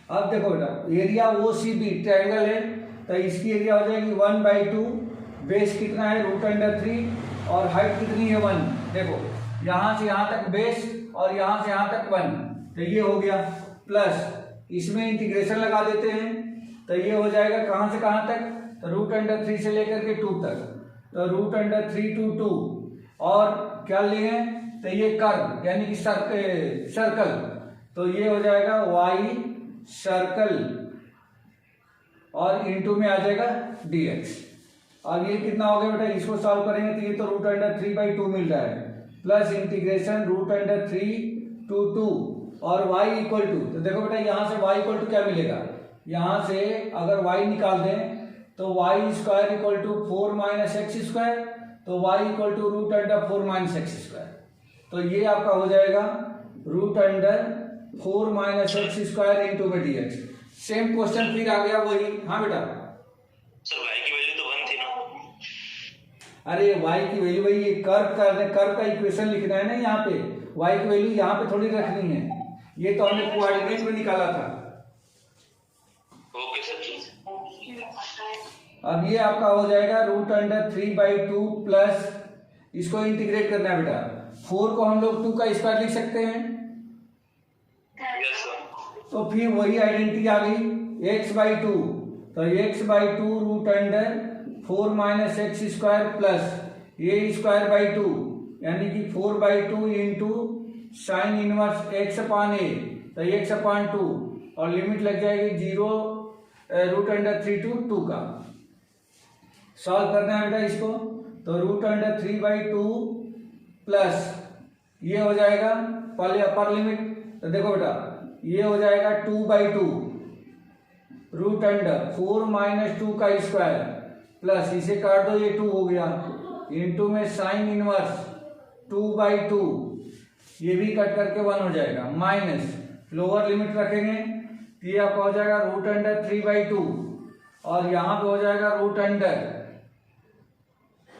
अब देखो बेटा, area O C B triangle है, तो इसकी एरिया हो जाएगी 1/2, बेस कितना है रूट अंडर 3, और हाइट कितनी है 1। देखो यहां से यहां तक बेस और यहां से यहां तक 1, तो ये हो गया, प्लस इसमें इंटीग्रेशन लगा देते हैं, तो ये हो जाएगा कहां से कहां तक, तो रूट अंडर 3 से लेकर के 2 तक, तो रूट अंडर 3 to 2, और क्या लिए, तो ये कर्व यानी कि सर्कल, तो ये हो जाएगा y सर्कल, और इनटू में आ जाएगा dx। अब ये कितना हो गया बेटा, इसको सॉल्व करेंगे तो ये तो रूट अंडर 3/2 मिल रहा है, plus integration root under 3 to 2, और y इक्वल टू, तो देखो बेटा यहां से y इक्वल टू क्या मिलेगा, यहां से अगर y निकाल दें तो y square equal to 4 minus x square, तो y equal to root under 4 minus x square, तो ये आपका हो जाएगा root under 4 minus x square into में dx। सेम क्वेश्चन फिर आ गया वही। हाँ बेटा, सर y की वैल्यू तो 1 थी ना। अरे y की वैल्यू वही, ये कर्व का इक्वेशन लिखना है ना, यहाँ पे y की वैल्यू यहाँ पे थोड़ी रखनी है, ये तो हमने कोऑर्डिनेट में निकाला था। अब ये आपका हो जाएगा √3/2 प्लस, इसको इंटीग्रेट करना है बेटा, 4 को हम लोग 2 का स्क्वायर लिख सकते हैं, यस सर। तो फिर वही आइडेंटिटी आ गई x/2, तो x/2 √4 minus x square plus ये स्क्वायर बाई 2, यानी कि 4/2 इंटू साइन इनवर्स x/a, तो x/2 और लिमिट लग जाएगी 0 √3 टू 2 का। सॉल्व करना है बेटा इसको, तो √3/2 प्लस ये हो जाएगा पहले अपर लिमिट, तो देखो बेटा ये हो जाएगा 2/2 √4 माइनस 2 का स्क्वायर प्लस इसे काट दो, ये 2 हो गया, इंटू में साइन इनवर्स 2/2, ये भी कट करके 1 हो जाएगा, माइनस लोअर लिमिट रखेंगे तो ये आपका हो जाएगा √3/2 और यहाँ पे हो जाएगा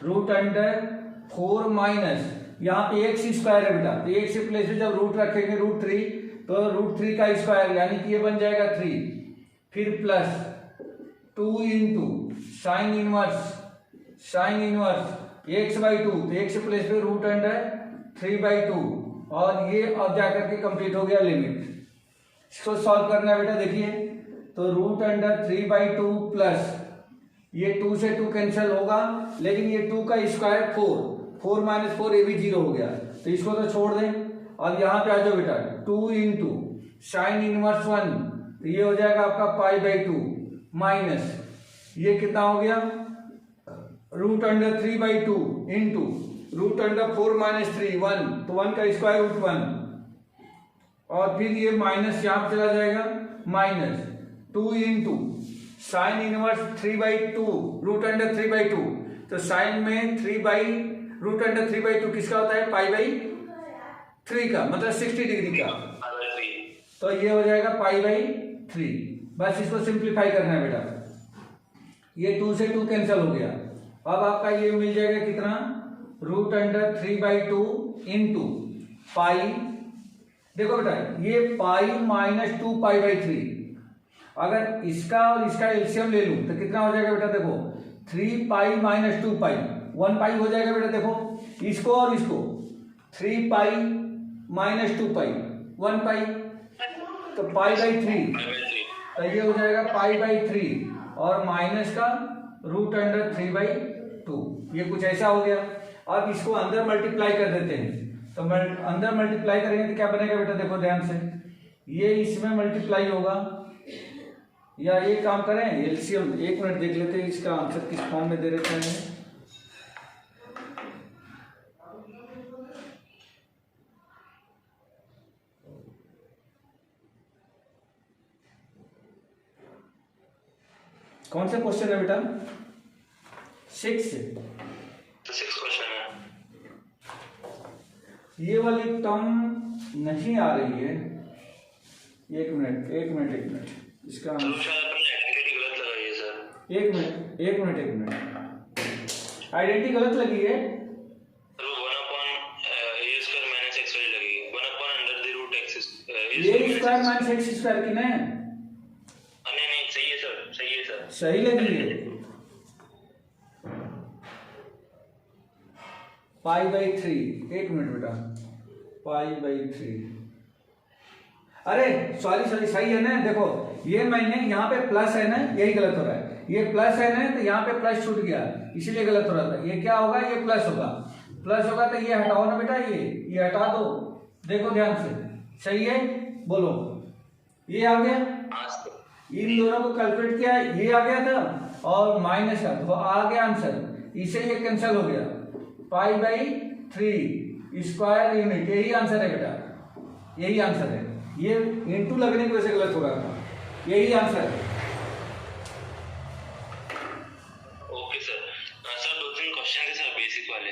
√4 माइनस यहाँ पे एक्स स्क्वायर है बेटा, तो एक से प्लेस में जब रूट रखेंगे √3 तो √3 का स्क्वायर यानी कि ये बन जाएगा 3, फिर plus 2 into sine inverse x/2, तो x प्लेस पे √3/2 और ये अब जाकर के कंप्लीट हो गया लिमिट। इसको सॉल्व करना है बेटा, देखिए तो √3/2 प्लस ये 2 से 2 कैंसिल होगा, लेकिन ये 2 का स्क्वायर 4 माइनस 4 ये भी 0 हो गया, तो इसको तो छोड़ दें। अब यहाँ पे आ जाओ बेटा, 2 इंटू साइन इनवर्स 1, तो ये हो जाएगा आपका π/2 माइनस ये कितना हो गया √3/2 इंटू √4 माइनस 3 1, तो 1 का स्क्वायर √1 और फिर ये माइनस यहाँ पे चला जाएगा, माइनस 2 इंटू साइन इनवर्स 3/2 √3/2, तो साइन में 3/√3/2 किसका होता है π/3 का, मतलब 60 डिग्री का, तो ये हो जाएगा π/3। बस इसको सिंप्लीफाई करना है बेटा, ये 2 से 2 कैंसिल हो गया, अब आपका ये मिल जाएगा कितना √3/2 इंटू पाई, देखो बेटा ये पाई माइनस 2 π/3, अगर इसका और इसका एलसीएम ले लूं तो कितना हो जाएगा बेटा, देखो 3 पाई माइनस 2 पाई, 1 पाई हो जाएगा बेटा, देखो इसको और इसको 3 पाई माइनस 2 पाई 1 पाई, तो π/3, तो ये हो जाएगा π/3 और माइनस का √3/2, ये कुछ ऐसा हो गया। अब इसको अंदर मल्टीप्लाई कर देते हैं, तो अंदर मल्टीप्लाई करेंगे तो क्या बनेगा बेटा, देखो ध्यान से, ये इसमें मल्टीप्लाई होगा, या ये काम करें एलसीएम, 1 मिनट देख लेते हैं इसका आंसर किस फॉर्म में दे देते हैं। कौन सा क्वेश्चन है बेटा, 6 क्वेश्चन है, ये वाली टर्म नहीं आ रही है, 1 मिनट इसका गलत लगाई है सर। 1 मिनट आइडेंटिटी गलत लगी है, ये स्क्वायर माइनस एक्स स्क्वायर की नहीं, सही है सर, सही लगी है, π/3, 1 मिनट बेटा, π/3, अरे सॉरी सही है ना, देखो ये मैंने यहाँ पे प्लस है ना, यही गलत हो रहा है, ये प्लस है ना, तो यहाँ पे प्लस छूट गया इसीलिए गलत हो रहा था, ये क्या होगा, ये प्लस होगा तो ये हटाओ ना बेटा, ये हटा दो, देखो ध्यान से, सही है, बोलो ये आ गया, इन दोनों को कैलकुलेट किया, ये आ गया था और माइनस का, तो आ गया आंसर, इसे ये कैंसिल हो गया, π/3 स्क्वायर यूनिट, यही आंसर है बेटा, यही आंसर है, ये इंटू लगने की वजह से गलत हो रहा था, यही आंसर है। ओके सर, 2-3 क्वेश्चन थे सर बेसिक वाले।